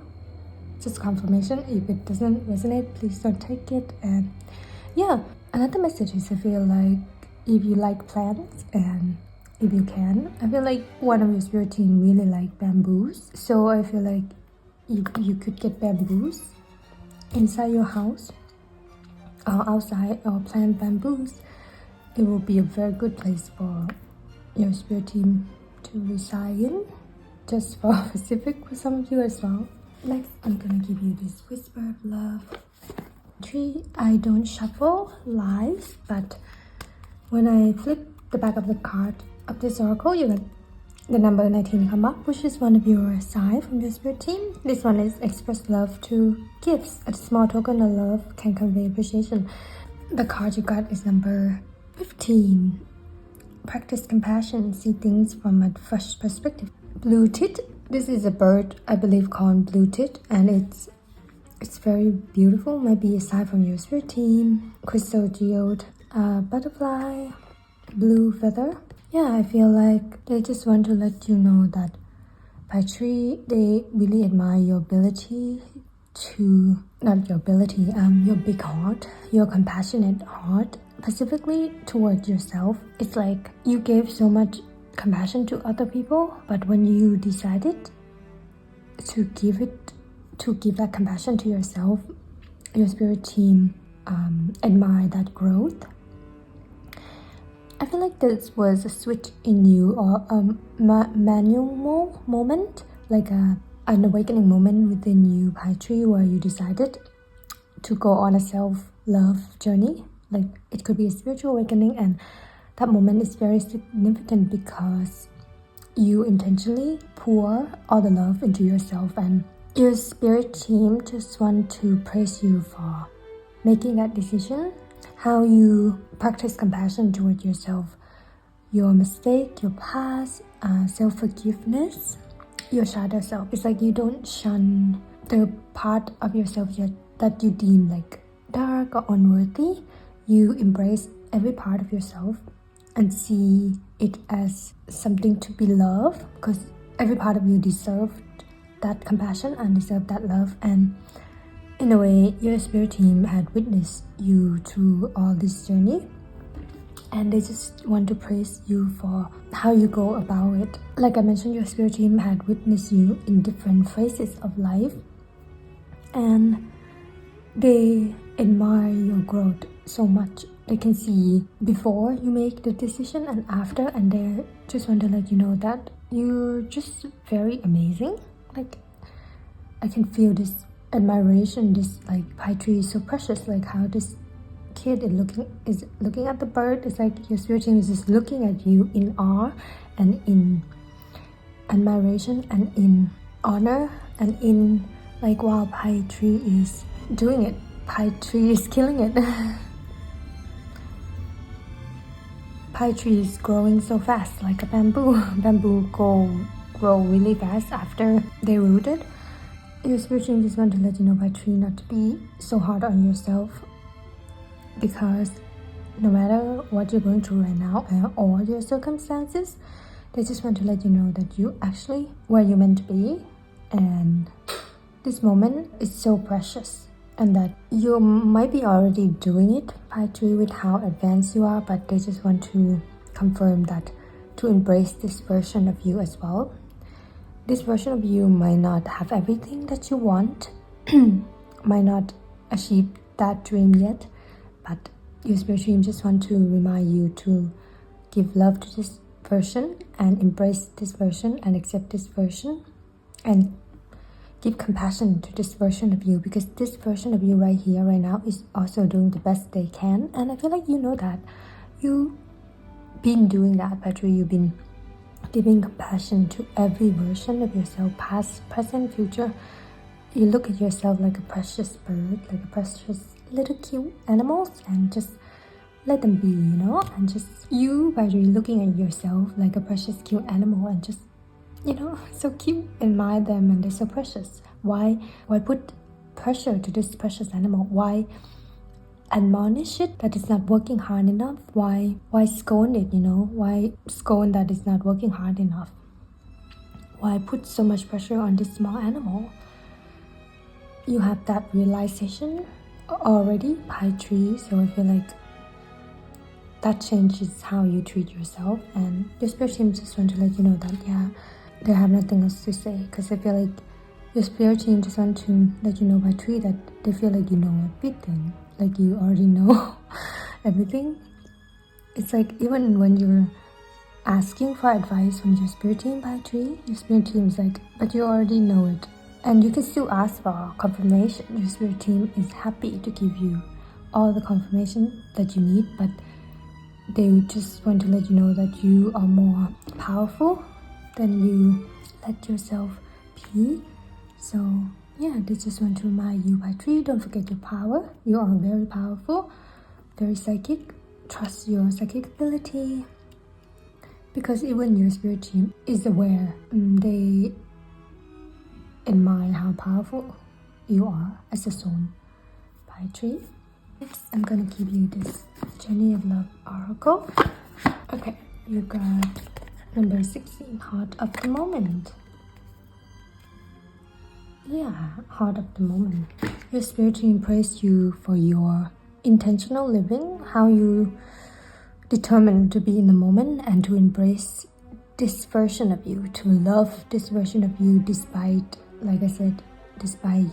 Just confirmation. If it doesn't resonate, please don't take it. And yeah, another message is, I feel like if you like plants, and if you can, I feel like one of your spirit team really like bamboos. So I feel like you could get bamboos inside your house or outside, or plant bamboos. It will be a very good place for your spirit team to reside in, just for specific for some of you as well. Next, I'm gonna give you this whisper of love tree. I don't shuffle live, but when I flip the back of the card of this oracle, you get the number 19 come up, which is one of your signs from your spirit team. This one is express love through gifts. A small token of love can convey appreciation. The card you got is number 15. Practice compassion, see things from a fresh perspective. Blue tit. This is a bird, I believe, called blue tit, and it's very beautiful. Might be a sign from your spirit team. Crystal geode, butterfly, blue feather. Yeah, I feel like they just want to let you know that Pi Tree, they really admire your ability to, not your ability, your big heart, your compassionate heart, specifically towards yourself. It's like you gave so much compassion to other people, but when you decided to give that compassion to yourself, your spirit team admire that growth. I feel like this was a switch in you, or a manual moment, like an awakening moment within you, Pi Tree, where you decided to go on a self-love journey. Like it could be a spiritual awakening, and that moment is very significant because you intentionally pour all the love into yourself, and your spirit team just want to praise you for making that decision. How you practice compassion toward yourself, your mistake, your past, self-forgiveness, your shadow self. It's like you don't shun the part of yourself yet that you deem like dark or unworthy. You embrace every part of yourself and see it as something to be loved, because every part of you deserved that compassion and deserved that love. And in a way, your spirit team had witnessed you through all this journey, and they just want to praise you for how you go about it. Like I mentioned, your spirit team had witnessed you in different phases of life, and they admire your growth so much. They can see before you make the decision and after, and they just want to let you know that you're just very amazing. Like, I can feel this admiration, this like pine tree is so precious, like how this kid is looking at the bird. It's like your spirit team is just looking at you in awe and in admiration and in honor and in like, wow, pine tree is doing it, pine tree is killing it. Pine tree is growing so fast, like a bamboo. Bamboo grow really fast after they rooted. Your spirit team just want to let you know, pine tree, not to be so hard on yourself, because no matter what you're going through right now or your circumstances, they just want to let you know that you actually where you're meant to be, and this moment is so precious, and that you might be already doing it, pine tree, with how advanced you are, but they just want to confirm that to embrace this version of you as well. This version of you might not have everything that you want, might not achieve that dream yet, but your spirit team just want to remind you to give love to this version and embrace this version and accept this version and give compassion to this version of you, because this version of you right here, right now, is also doing the best they can. And I feel like you know that. You've been doing that, Patrick. You've been giving compassion to every version of yourself, past, present, future. You look at yourself like a precious bird, like a precious little cute animals, and just let them be, and just you, Patrick, looking at yourself like a precious cute animal and just, so cute, admire them, and they're so precious. Why put pressure to this precious animal? Why admonish it that it's not working hard enough? Why scorn it? Why scorn that it's not working hard enough? Why put so much pressure on this small animal? You have that realization already, pine tree. So I feel like that changes how you treat yourself, and your spirit team just want to let you know that they have nothing else to say, because I feel like your spirit team just want to let you know, by tree, that they feel like you know everything, like you already know everything. It's like even when you're asking for advice from your spirit team, by tree, your spirit team is like, but you already know it, and you can still ask for confirmation. Your spirit team is happy to give you all the confirmation that you need, but they just want to let you know that you are more powerful than you let yourself be. So they just want to remind you, by tree, don't forget your power. You are very powerful, very psychic. Trust your psychic ability, because even your spirit team is aware. They admire how powerful you are as a soul, by tree. Next, I'm gonna give you this Journey of Love Oracle. Okay, you got number 16, Heart of the Moment. Heart of the moment. Your spirit team praise you for your intentional living, how you determined to be in the moment and to embrace this version of you, to love this version of you despite, like I said, despite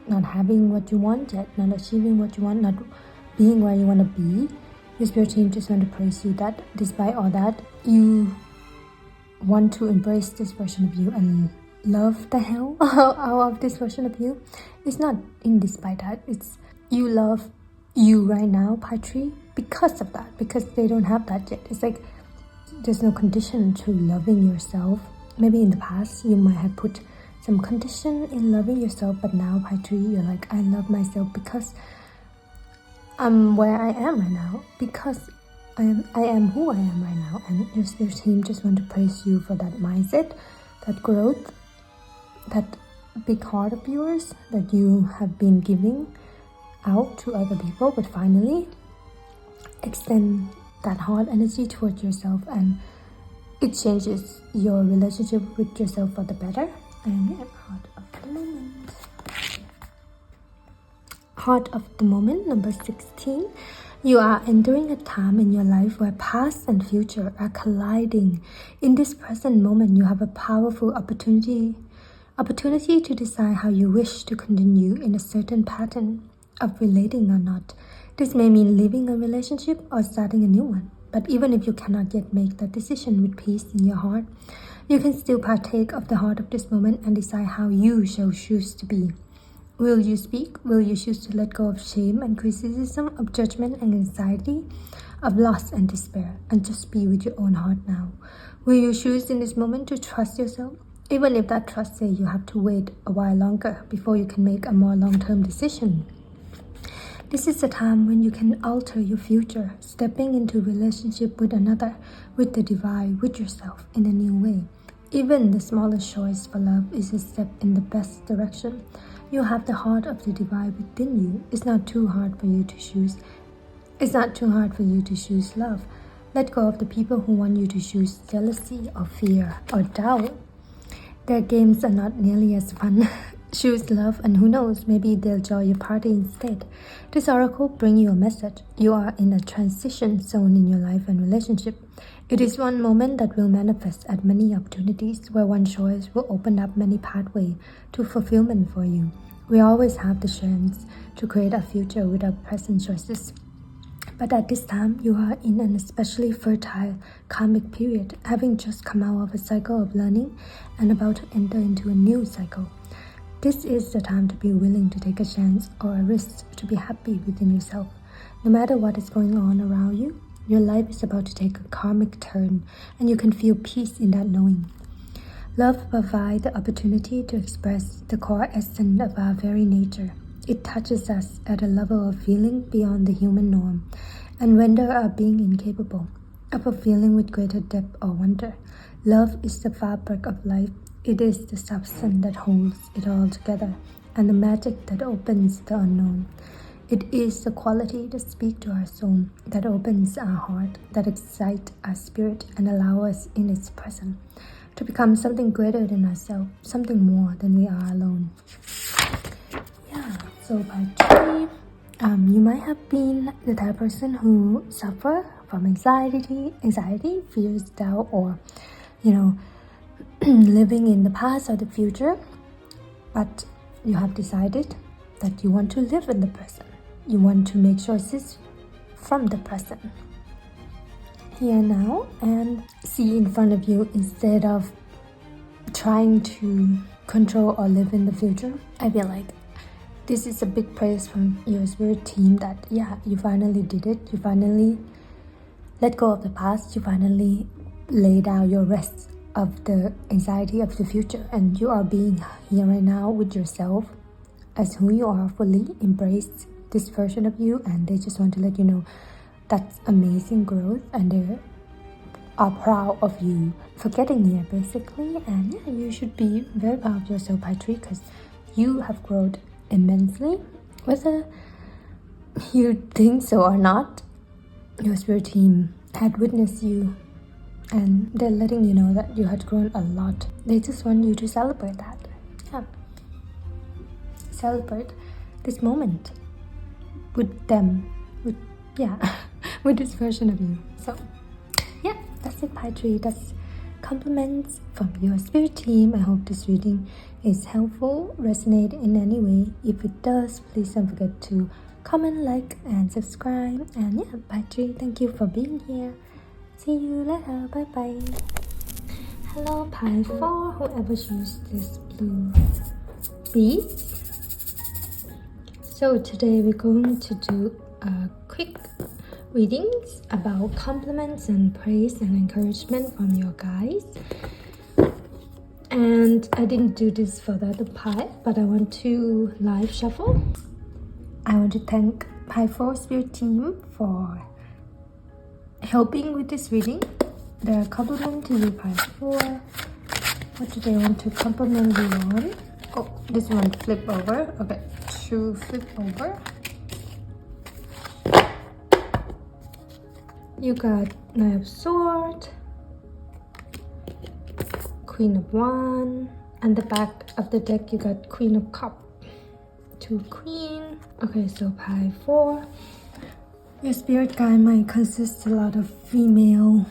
not having what you want yet, not achieving what you want, not being where you want to be. Your spirit team just want to praise you that despite all that, you want to embrace this version of you and love the hell out of this version of you. It's not in despite that, it's you love you right now, Patri, because of that, because they don't have that yet. It's like there's no condition to loving yourself. Maybe in the past you might have put some condition in loving yourself, but now, Patri, you're like, I love myself because I'm where I am right now, because I am who I am right now. And your spirit team just want to praise you for that mindset, that growth, that big heart of yours that you have been giving out to other people, but finally extend that heart energy towards yourself, and it changes your relationship with yourself for the better. And heart of the moment. Heart of the moment, number 16. You are entering a time in your life where past and future are colliding. In this present moment, you have a powerful opportunity to decide how you wish to continue in a certain pattern of relating or not. This may mean leaving a relationship or starting a new one. But even if you cannot yet make that decision with peace in your heart, you can still partake of the heart of this moment and decide how you shall choose to be. Will you speak? Will you choose to let go of shame and criticism, of judgment and anxiety, of loss and despair, and just be with your own heart now? Will you choose in this moment to trust yourself? Even if that trust says you have to wait a while longer before you can make a more long-term decision. This is the time when you can alter your future, stepping into relationship with another, with the divine, with yourself in a new way. Even the smallest choice for love is a step in the best direction. You have the heart of the divine within you. It's not too hard for you to choose. It's not too hard for you to choose love. Let go of the people who want you to choose jealousy or fear or doubt. Their games are not nearly as fun. Choose love, and who knows, maybe they'll join your party instead. This oracle brings you a message. You are in a transition zone in your life and relationship. It is one moment that will manifest at many opportunities, where one choice will open up many pathways to fulfillment for you. We always have the chance to create a future with our present choices. But at this time, you are in an especially fertile karmic period, having just come out of a cycle of learning and about to enter into a new cycle. This is the time to be willing to take a chance or a risk to be happy within yourself. No matter what is going on around you, your life is about to take a karmic turn, and you can feel peace in that knowing. Love provides the opportunity to express the core essence of our very nature. It touches us at a level of feeling beyond the human norm, and render our being incapable of a feeling with greater depth or wonder. Love is the fabric of life. It is the substance that holds it all together, and the magic that opens the unknown. It is the quality that speaks to our soul, that opens our heart, that excites our spirit and allows us in its presence to become something greater than ourselves, something more than we are alone. Yeah, so by tree, you might have been the type of person who suffer from anxiety, fears, doubt, or living in the past or the future, but you have decided that you want to live in the present. You want to make choices from the present, here now, and see in front of you instead of trying to control or live in the future. I feel like this is a big praise from your spirit team that you finally did it. You finally let go of the past. You finally laid out your rest of the anxiety of the future, and you are being here right now with yourself as who you are, fully embrace this version of you, and they just want to let you know that's amazing growth, and they are proud of you for getting here basically. And you should be very proud of yourself, Patri, because you have grown immensely. Whether you think so or not, your spirit team had witnessed you, and they're letting you know that you had grown a lot. They just want you to celebrate that. Celebrate this moment with them, with this version of you. So that's it, Patri. That's compliments from your spirit team. I hope this reading is helpful, resonate in any way. If it does, please don't forget to comment, like, and subscribe. And Patri, thank you for being here. See you later. Bye bye. Hello, pile 4, whoever chose this blue bead. So today we're going to do a quick readings about compliments and praise and encouragement from your guys. And I didn't do this for the other pile, but I want to live shuffle. I want to thank pile 4 spirit team for helping with this reading. The compliment to you, pile 4. What do they want to compliment you on? Oh, this one flip over. Okay, 2 flip over. You got Knight of Swords, Queen of Wands, and the back of the deck you got Queen of Cups. two queen. Okay, so pile 4. Your spirit guide might consist a lot of female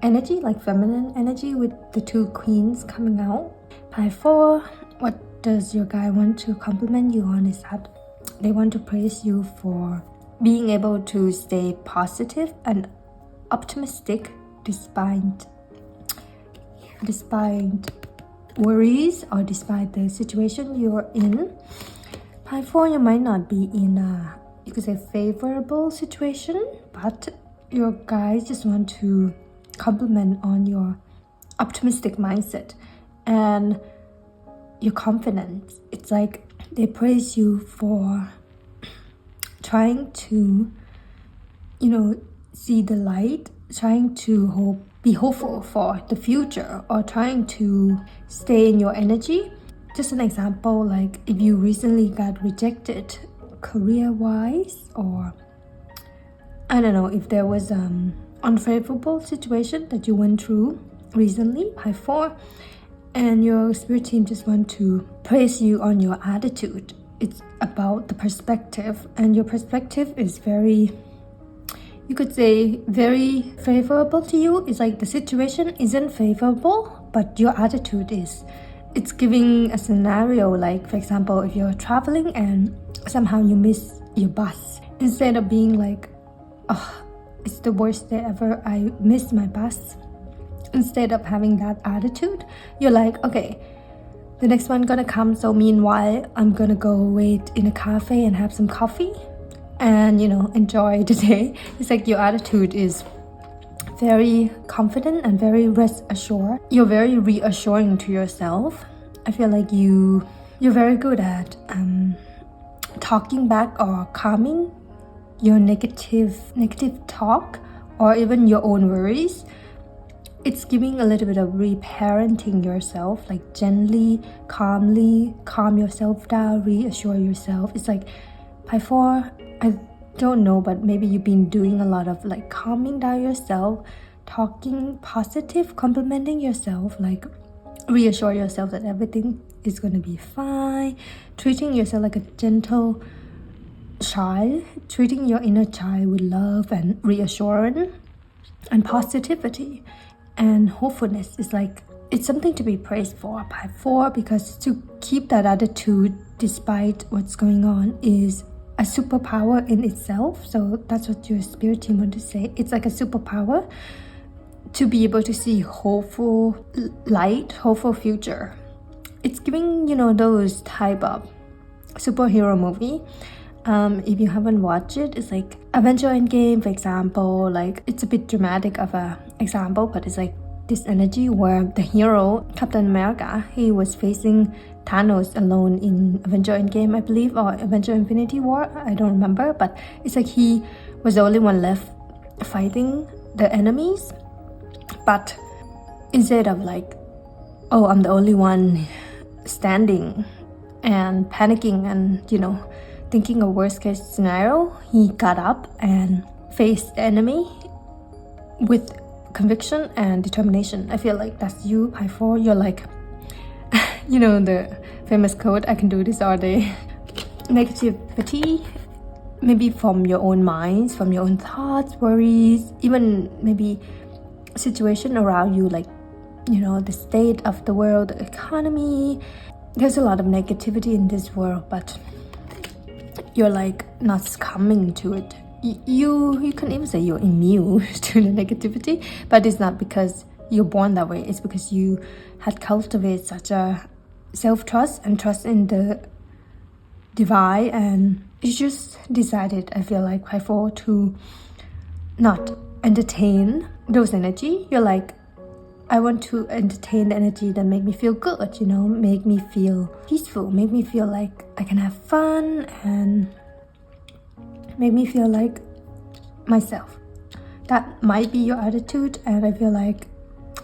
energy, like feminine energy, with the two queens coming out. Pile 4, what does your guide want to compliment you on is that they want to praise you for being able to stay positive and optimistic despite worries or despite the situation you're in. Pile 4, you might not be in a, you could say, favorable situation, but your guys just want to compliment on your optimistic mindset and your confidence. It's like they praise you for trying to, see the light, trying to be hopeful for the future, or trying to stay in your energy. Just an example, like if you recently got rejected career-wise, or I don't know, if there was unfavorable situation that you went through recently, pile 4, and your spirit team just want to praise you on your attitude. It's about the perspective, and your perspective is very, you could say, very favorable to you. It's like the situation isn't favorable, but your attitude is. It's giving a scenario, like for example, if you're traveling and somehow you miss your bus, instead of being like, oh, it's the worst day ever, I missed my bus. Instead of having that attitude, you're like, okay, the next one gonna come, so meanwhile I'm gonna go wait in a cafe and have some coffee and enjoy the day. It's like your attitude is very confident and very rest assured. You're very reassuring to yourself. I feel like you're very good at talking back or calming your negative talk, or even your own worries. It's giving a little bit of reparenting yourself, like gently, calmly calm yourself down, reassure yourself. It's like pile 4, I don't know, but maybe you've been doing a lot of like calming down yourself, talking positive, complimenting yourself, like reassure yourself that everything is going to be fine, treating yourself like a gentle child, treating your inner child with love and reassurance and positivity and hopefulness. Is like, it's something to be praised for, pile 4, because to keep that attitude despite what's going on is a superpower in itself. So that's what your spirit team want to say. It's like a superpower to be able to see hopeful light, hopeful future. It's giving those type of superhero movie. If you haven't watched it, it's like Avenger Endgame, for example. Like, it's a bit dramatic of a example, but it's like this energy where the hero, Captain America, he was facing Thanos alone in Avenger Endgame, I believe, or Avenger Infinity War, I don't remember, but it's like he was the only one left fighting the enemies. But instead of like, oh, I'm the only one standing and panicking and thinking a worst case scenario, he got up and faced the enemy with conviction and determination. I feel like that's you, pile 4. You're like, the famous quote, I can do this all day. Negativity, maybe from your own minds, from your own thoughts, worries, even maybe situation around you, like the state of the world, the economy. There's a lot of negativity in this world, but you're like not succumbing to it. You can even say you're immune to the negativity, but it's not because you're born that way. It's because you had cultivated such a self-trust and trust in the divine, and you just decided, I feel like, pile 4, to not entertain those energy. You're like, I want to entertain the energy that make me feel good, make me feel peaceful, make me feel like I can have fun, and make me feel like myself. That might be your attitude, and I feel like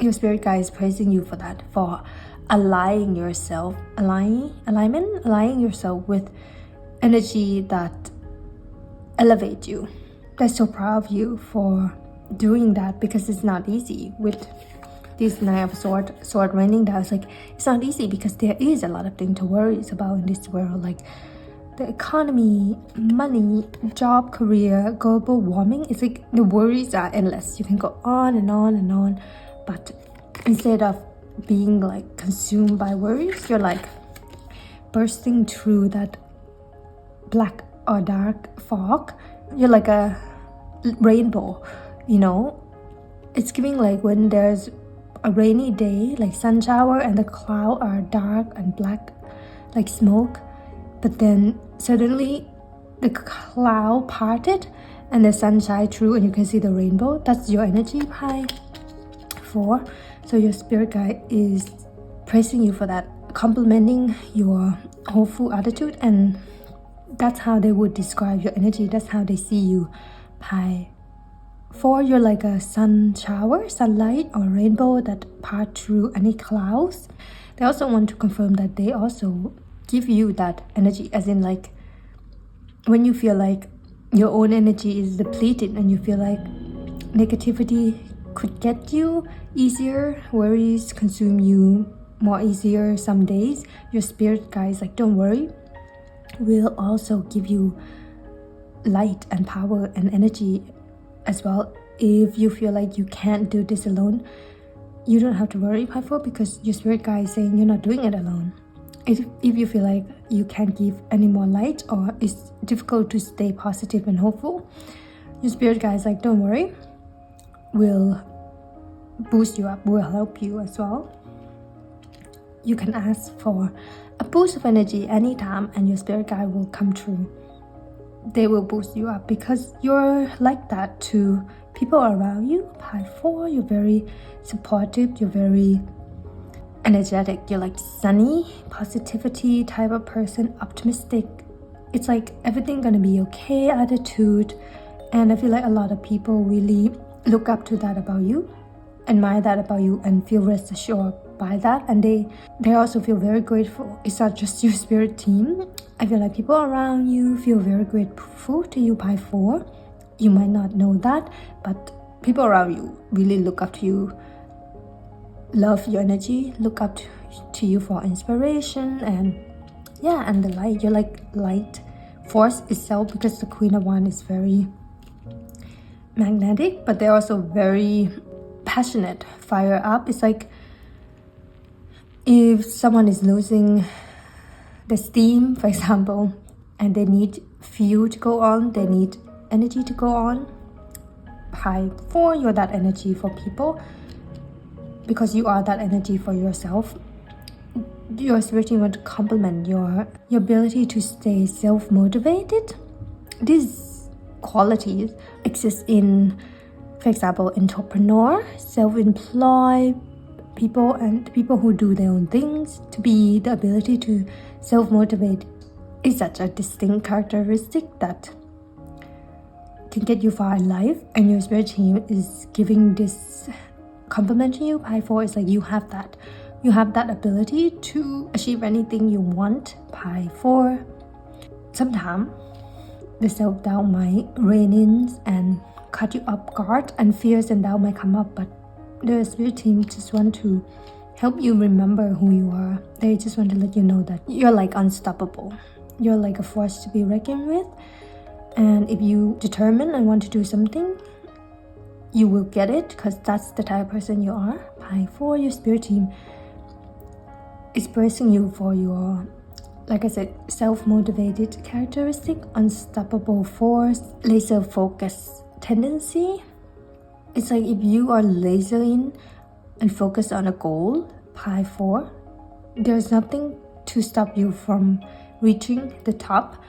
your spirit guide is praising you for that, for aligning yourself with energy that elevate you. They're so proud of you for doing that, because it's not easy with this Knight of sword raining down. It's like, it's not easy because there is a lot of things to worry about in this world, like the economy, money, job, career, global warming. It's like the worries are endless. You can go on and on and on, but instead of being like consumed by worries, you're like bursting through that black or dark fog. You're like a rainbow, you know. It's giving like when there's a rainy day, like sun shower, and the clouds are dark and black like smoke, but then suddenly the cloud parted and the sun shine through and you can see the rainbow. That's your energy, Pi 4. So your spirit guide is praising you for that, complimenting your hopeful attitude, and that's how they would describe your energy. That's how they see you, Pi 4. You're like a sun shower, sunlight or rainbow that part through any clouds. They also want to confirm that they also give you that energy, as in like when you feel like your own energy is depleted and you feel like negativity could get you easier, worries consume you more easier some days, your spirit guides like, don't worry, will also give you light and power and energy as well. If you feel like you can't do this alone, you don't have to worry, Pi 4, because your spirit guide is saying you're not doing it alone. If you feel like you can't give any more light or it's difficult to stay positive and hopeful, your spirit guide is like, don't worry, we'll boost you up, we'll help you as well. You can ask for a boost of energy anytime and your spirit guide will come true. They will boost you up because you're like that to people around you, Pi 4. You're very supportive, you're very energetic, you're like sunny, positivity type of person, optimistic. It's like everything gonna be okay attitude, and I feel like a lot of people really look up to that about you, admire that about you, and feel rest assured by that, and they also feel very grateful. It's not just your spirit team. I feel like people around you feel very grateful to you, Pi 4. You might not know that, but people around you really look up to you, love your energy, look up to you for inspiration, and yeah, and the light. You're like light force itself, because the Queen of Wands is very magnetic, but they're also very passionate, fire up. It's like if someone is losing the steam, for example, and they need fuel to go on, they need energy to go on, Pi 4, you're that energy for people because you are that energy for yourself. Your spirit team want to compliment your ability to stay self-motivated. These qualities exist in, for example, entrepreneur, self-employed people, and people who do their own things. To be the ability to self-motivate is such a distinct characteristic that can get you far in life, and your spirit team is giving this compliment to you, Pi 4. Is like you have that ability to achieve anything you want, Pi 4. Sometimes the self-doubt might rein in and cut you off guard, and fears and doubt might come up, but the spirit team just want to help you remember who you are. They just want to let you know that you're like unstoppable. You're like a force to be reckoned with, and if you determine and want to do something, you will get it, because that's the type of person you are, Pi 4. Your spirit team is praising you for your, like I said, self-motivated characteristic, unstoppable force, laser focus tendency. It's like if you are laser in and focused on a goal, Pi 4, there's nothing to stop you from reaching the top.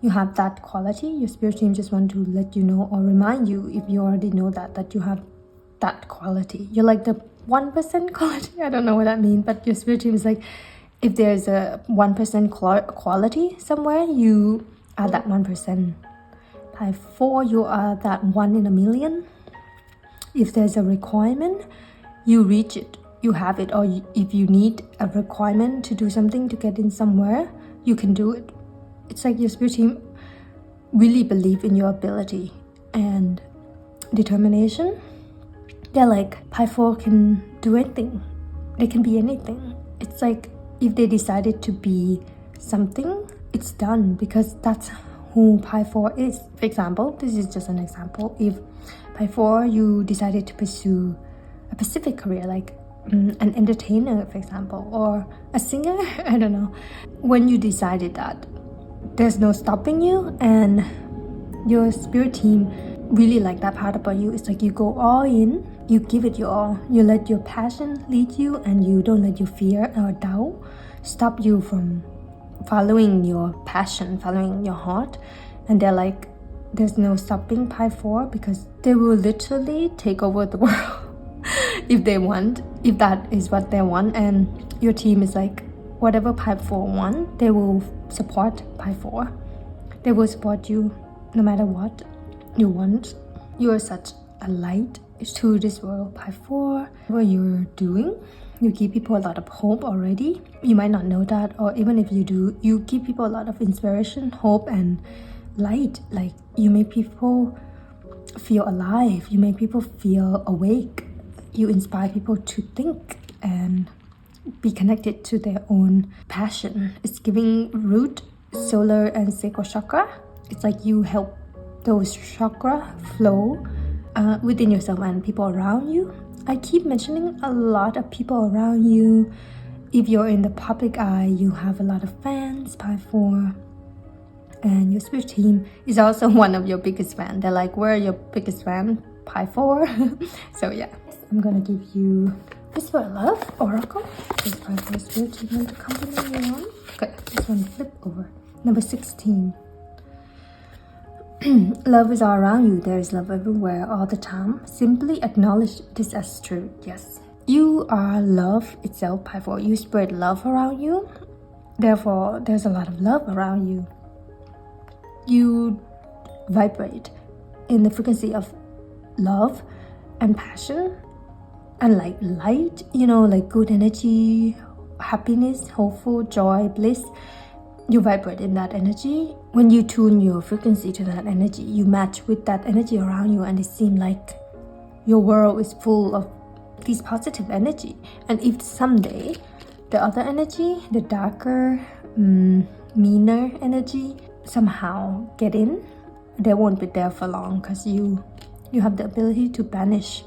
You have that quality. Your spirit team just want to let you know or remind you, if you already know that you have that quality. You're like the 1% quality. I don't know what that means, but your spirit team is like, if there's a 1% quality somewhere, you are that 1%. Pi 4, you are that 1 in a million. If there's a requirement, you reach it, you have it. Or if you need a requirement to do something to get in somewhere, you can do it. It's like your spirit team really believe in your ability and determination. They're like, Pi 4 can do anything. They can be anything. It's like if they decided to be something, it's done, because that's who Pi 4 is. For example, this is just an example. If Pi 4, you decided to pursue a specific career, like an entertainer, for example, or a singer, I don't know. When you decided that, there's no stopping you, and your spirit team really like that part about you. It's like you go all in, you give it your all, you let your passion lead you, and you don't let your fear or doubt stop you from following your passion, following your heart. And they're like, there's no stopping Pi 4, because they will literally take over the world if they want, if that is what they want. And your team is like, whatever Pi 4 want, they will support Pi 4. They will support you no matter what you want. You are such a light to this world, Pi 4. What you're doing, you give people a lot of hope already. You might not know that, or even if you do, you give people a lot of inspiration, hope, and light. Like, you make people feel alive, you make people feel awake, you inspire people to think and be connected to their own passion. It's giving root, solar, and sacral chakra. It's like you help those chakra flow within yourself and people around you. I keep mentioning a lot of people around you. If you're in the public eye, you have a lot of fans, Pi 4. And your spirit team is also one of your biggest fans. They're like, we're your biggest fan, Pi 4. So yeah, I'm gonna give you this for love oracle. This Pi 4 spirit team want to accompany you on. Okay, this one flip over. Number 16. Love is all around you. There is love everywhere, all the time. Simply acknowledge this as true. Yes, you are love itself, Pi 4. You spread love around you. Therefore, there's a lot of love around you. You vibrate in the frequency of love and passion and like light, you know, like good energy, happiness, hopeful, joy, bliss. You vibrate in that energy. When you tune your frequency to that energy, you match with that energy around you, and it seems like your world is full of this positive energy. And if someday the other energy, the darker, meaner energy, somehow get in, they won't be there for long, because you have the ability to banish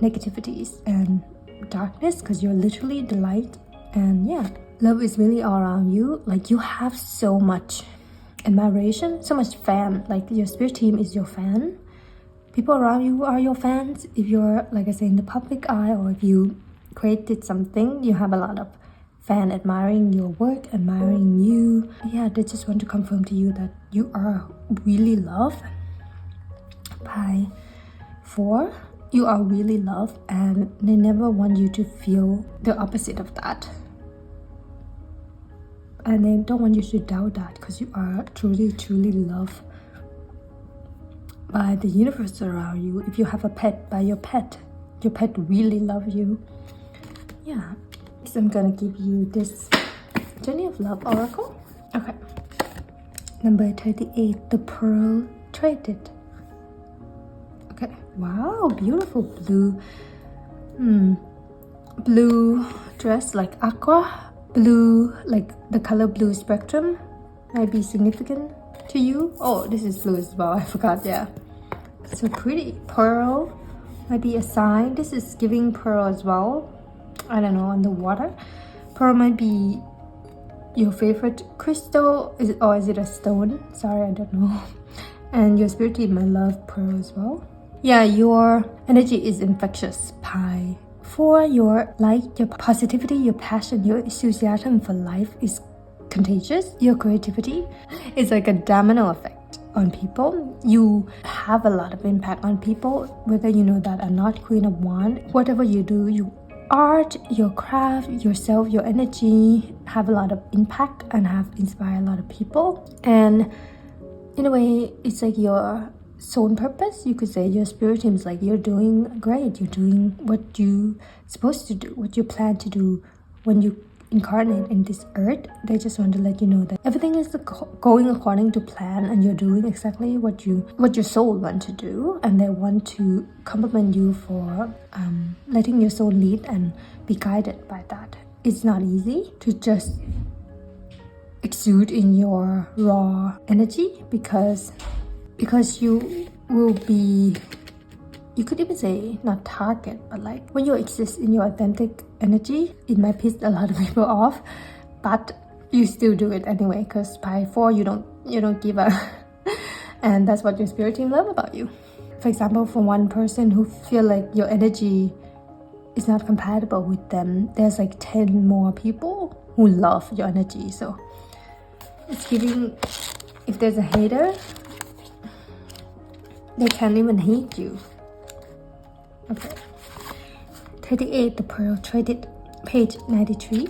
negativities and darkness, because you're literally the light. And yeah, love is really all around you. Like, you have so much admiration, so much fan. Like, your spirit team is your fan. People around you are your fans. If you're, like I say, in the public eye, or if you created something, you have a lot of fan admiring your work, admiring you. Yeah, they just want to confirm to you that you are really loved. Pi 4, you are really loved, and they never want you to feel the opposite of that. And they don't want you to doubt that, because you are truly, truly loved by the universe around you. If you have a pet, by your pet really loves you. Yeah. So I'm gonna give you this Journey of Love oracle. Okay. Number 38, the pearl traded. Okay. Wow, beautiful blue. Blue dress, like aqua. Blue, like the color blue spectrum might be significant to you. Oh, this is blue as well. I forgot. Yeah. So pretty. Pearl might be a sign. This is giving pearl as well. I don't know, on the water. Pearl might be your favorite crystal, or is it a stone? Sorry, I don't know. And your spirit team might love pearl as well. Yeah, your energy is infectious, Pi 4. Your light, your positivity, your passion, your enthusiasm for life is contagious. Your creativity is like a domino effect on people. You have a lot of impact on people, whether you know that or not. Queen of Wands, whatever you do, you art, your craft, yourself, your energy have a lot of impact and have inspired a lot of people. And in a way, it's like your soul purpose. You could say your spirit team is like, you're doing great. You're doing what you're supposed to do, what you plan to do when you incarnate in this earth. They just want to let you know that everything is going according to plan, and you're doing exactly what your soul wants to do, and they want to compliment you for letting your soul lead and be guided by that. It's not easy to just exude in your raw energy because you will be, you could even say not target, but like when you exist in your authentic energy, it might piss a lot of people off, but you still do it anyway, because by 4 you don't give a and that's what your spirit team love about you. For example, for one person who feel like your energy is not compatible with them, there's like 10 more people who love your energy. So it's giving, if there's a hater, they can't even hate you. Okay. 38, the Pearl Traded, page 93.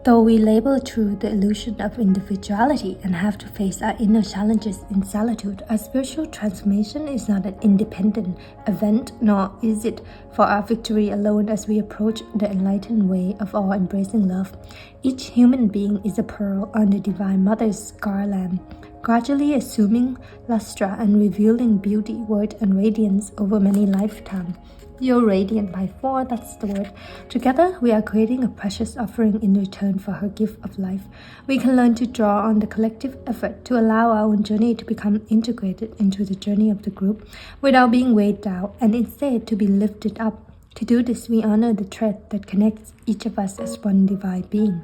Though we labor through the illusion of individuality and have to face our inner challenges in solitude, our spiritual transformation is not an independent event, nor is it for our victory alone as we approach the enlightened way of all-embracing love. Each human being is a pearl on the Divine Mother's garland, gradually assuming lustre and revealing beauty, worth, and radiance over many lifetimes. You're radiant by 4, that's the word. Together, we are creating a precious offering in return for her gift of life. We can learn to draw on the collective effort to allow our own journey to become integrated into the journey of the group without being weighed down, and instead to be lifted up. To do this, we honor the thread that connects each of us as one divine being.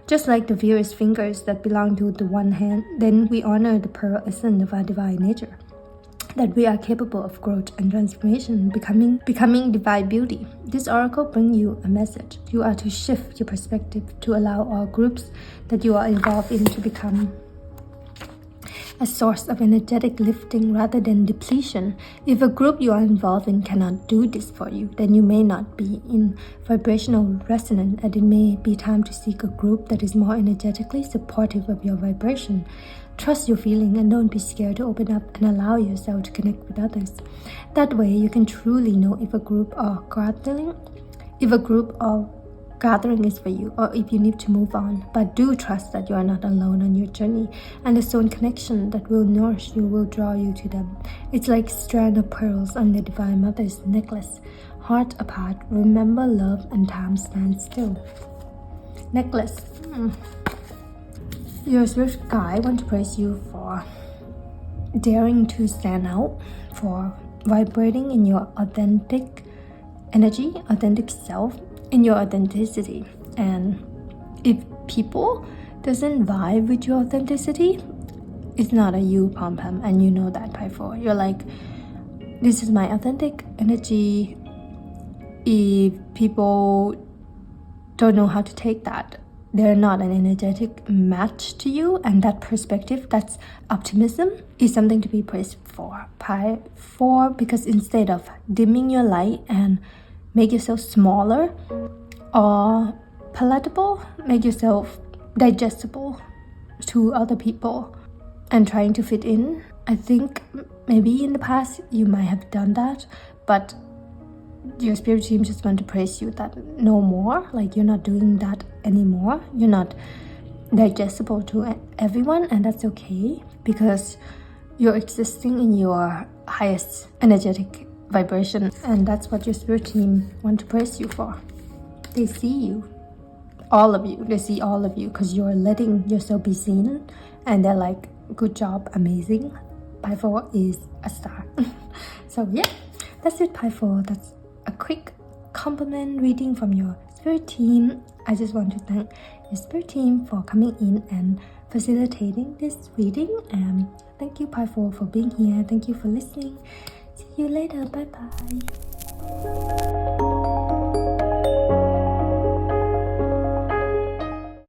Just like the various fingers that belong to the one hand, then we honor the pearl essence of our divine nature, that we are capable of growth and transformation, becoming divine beauty. This oracle brings you a message. You are to shift your perspective to allow all groups that you are involved in to become a source of energetic lifting rather than depletion. If a group you are involved in cannot do this for you, then you may not be in vibrational resonance, and it may be time to seek a group that is more energetically supportive of your vibration. Trust your feeling and don't be scared to open up and allow yourself to connect with others. That way you can truly know if a group or gathering is for you, or if you need to move on. But do trust that you are not alone on your journey, and the soul connection that will nourish you will draw you to them. It's like strand of pearls on the Divine Mother's necklace. Heart apart, remember love and time stands still. Necklace. Your spiritual guide want to praise you for daring to stand out, for vibrating in your authentic energy, authentic self, in your authenticity. And if people doesn't vibe with your authenticity, it's not a you pom-pom, and you know that by 4. You're like, this is my authentic energy. If people don't know how to take that, they're not an energetic match to you, and that perspective, that's optimism, is something to be praised for. By 4, because instead of dimming your light and make yourself smaller or palatable, make yourself digestible to other people and trying to fit in. I think maybe in the past you might have done that, but your spirit team just want to praise you that no more, like you're not doing that anymore. You're not digestible to everyone, and that's okay, because you're existing in your highest energetic vibration, and that's what your spirit team want to praise you for. They see you, all of you. They see all of you because you're letting yourself be seen, and they're like, good job, amazing. Pi 4 is a star. So yeah, that's it, Pi 4. That's a quick compliment reading from your spirit team. I just want to thank your spirit team for coming in and facilitating this reading, and thank you, Pi 4, for being here. Thank you for listening. See you later. Bye bye.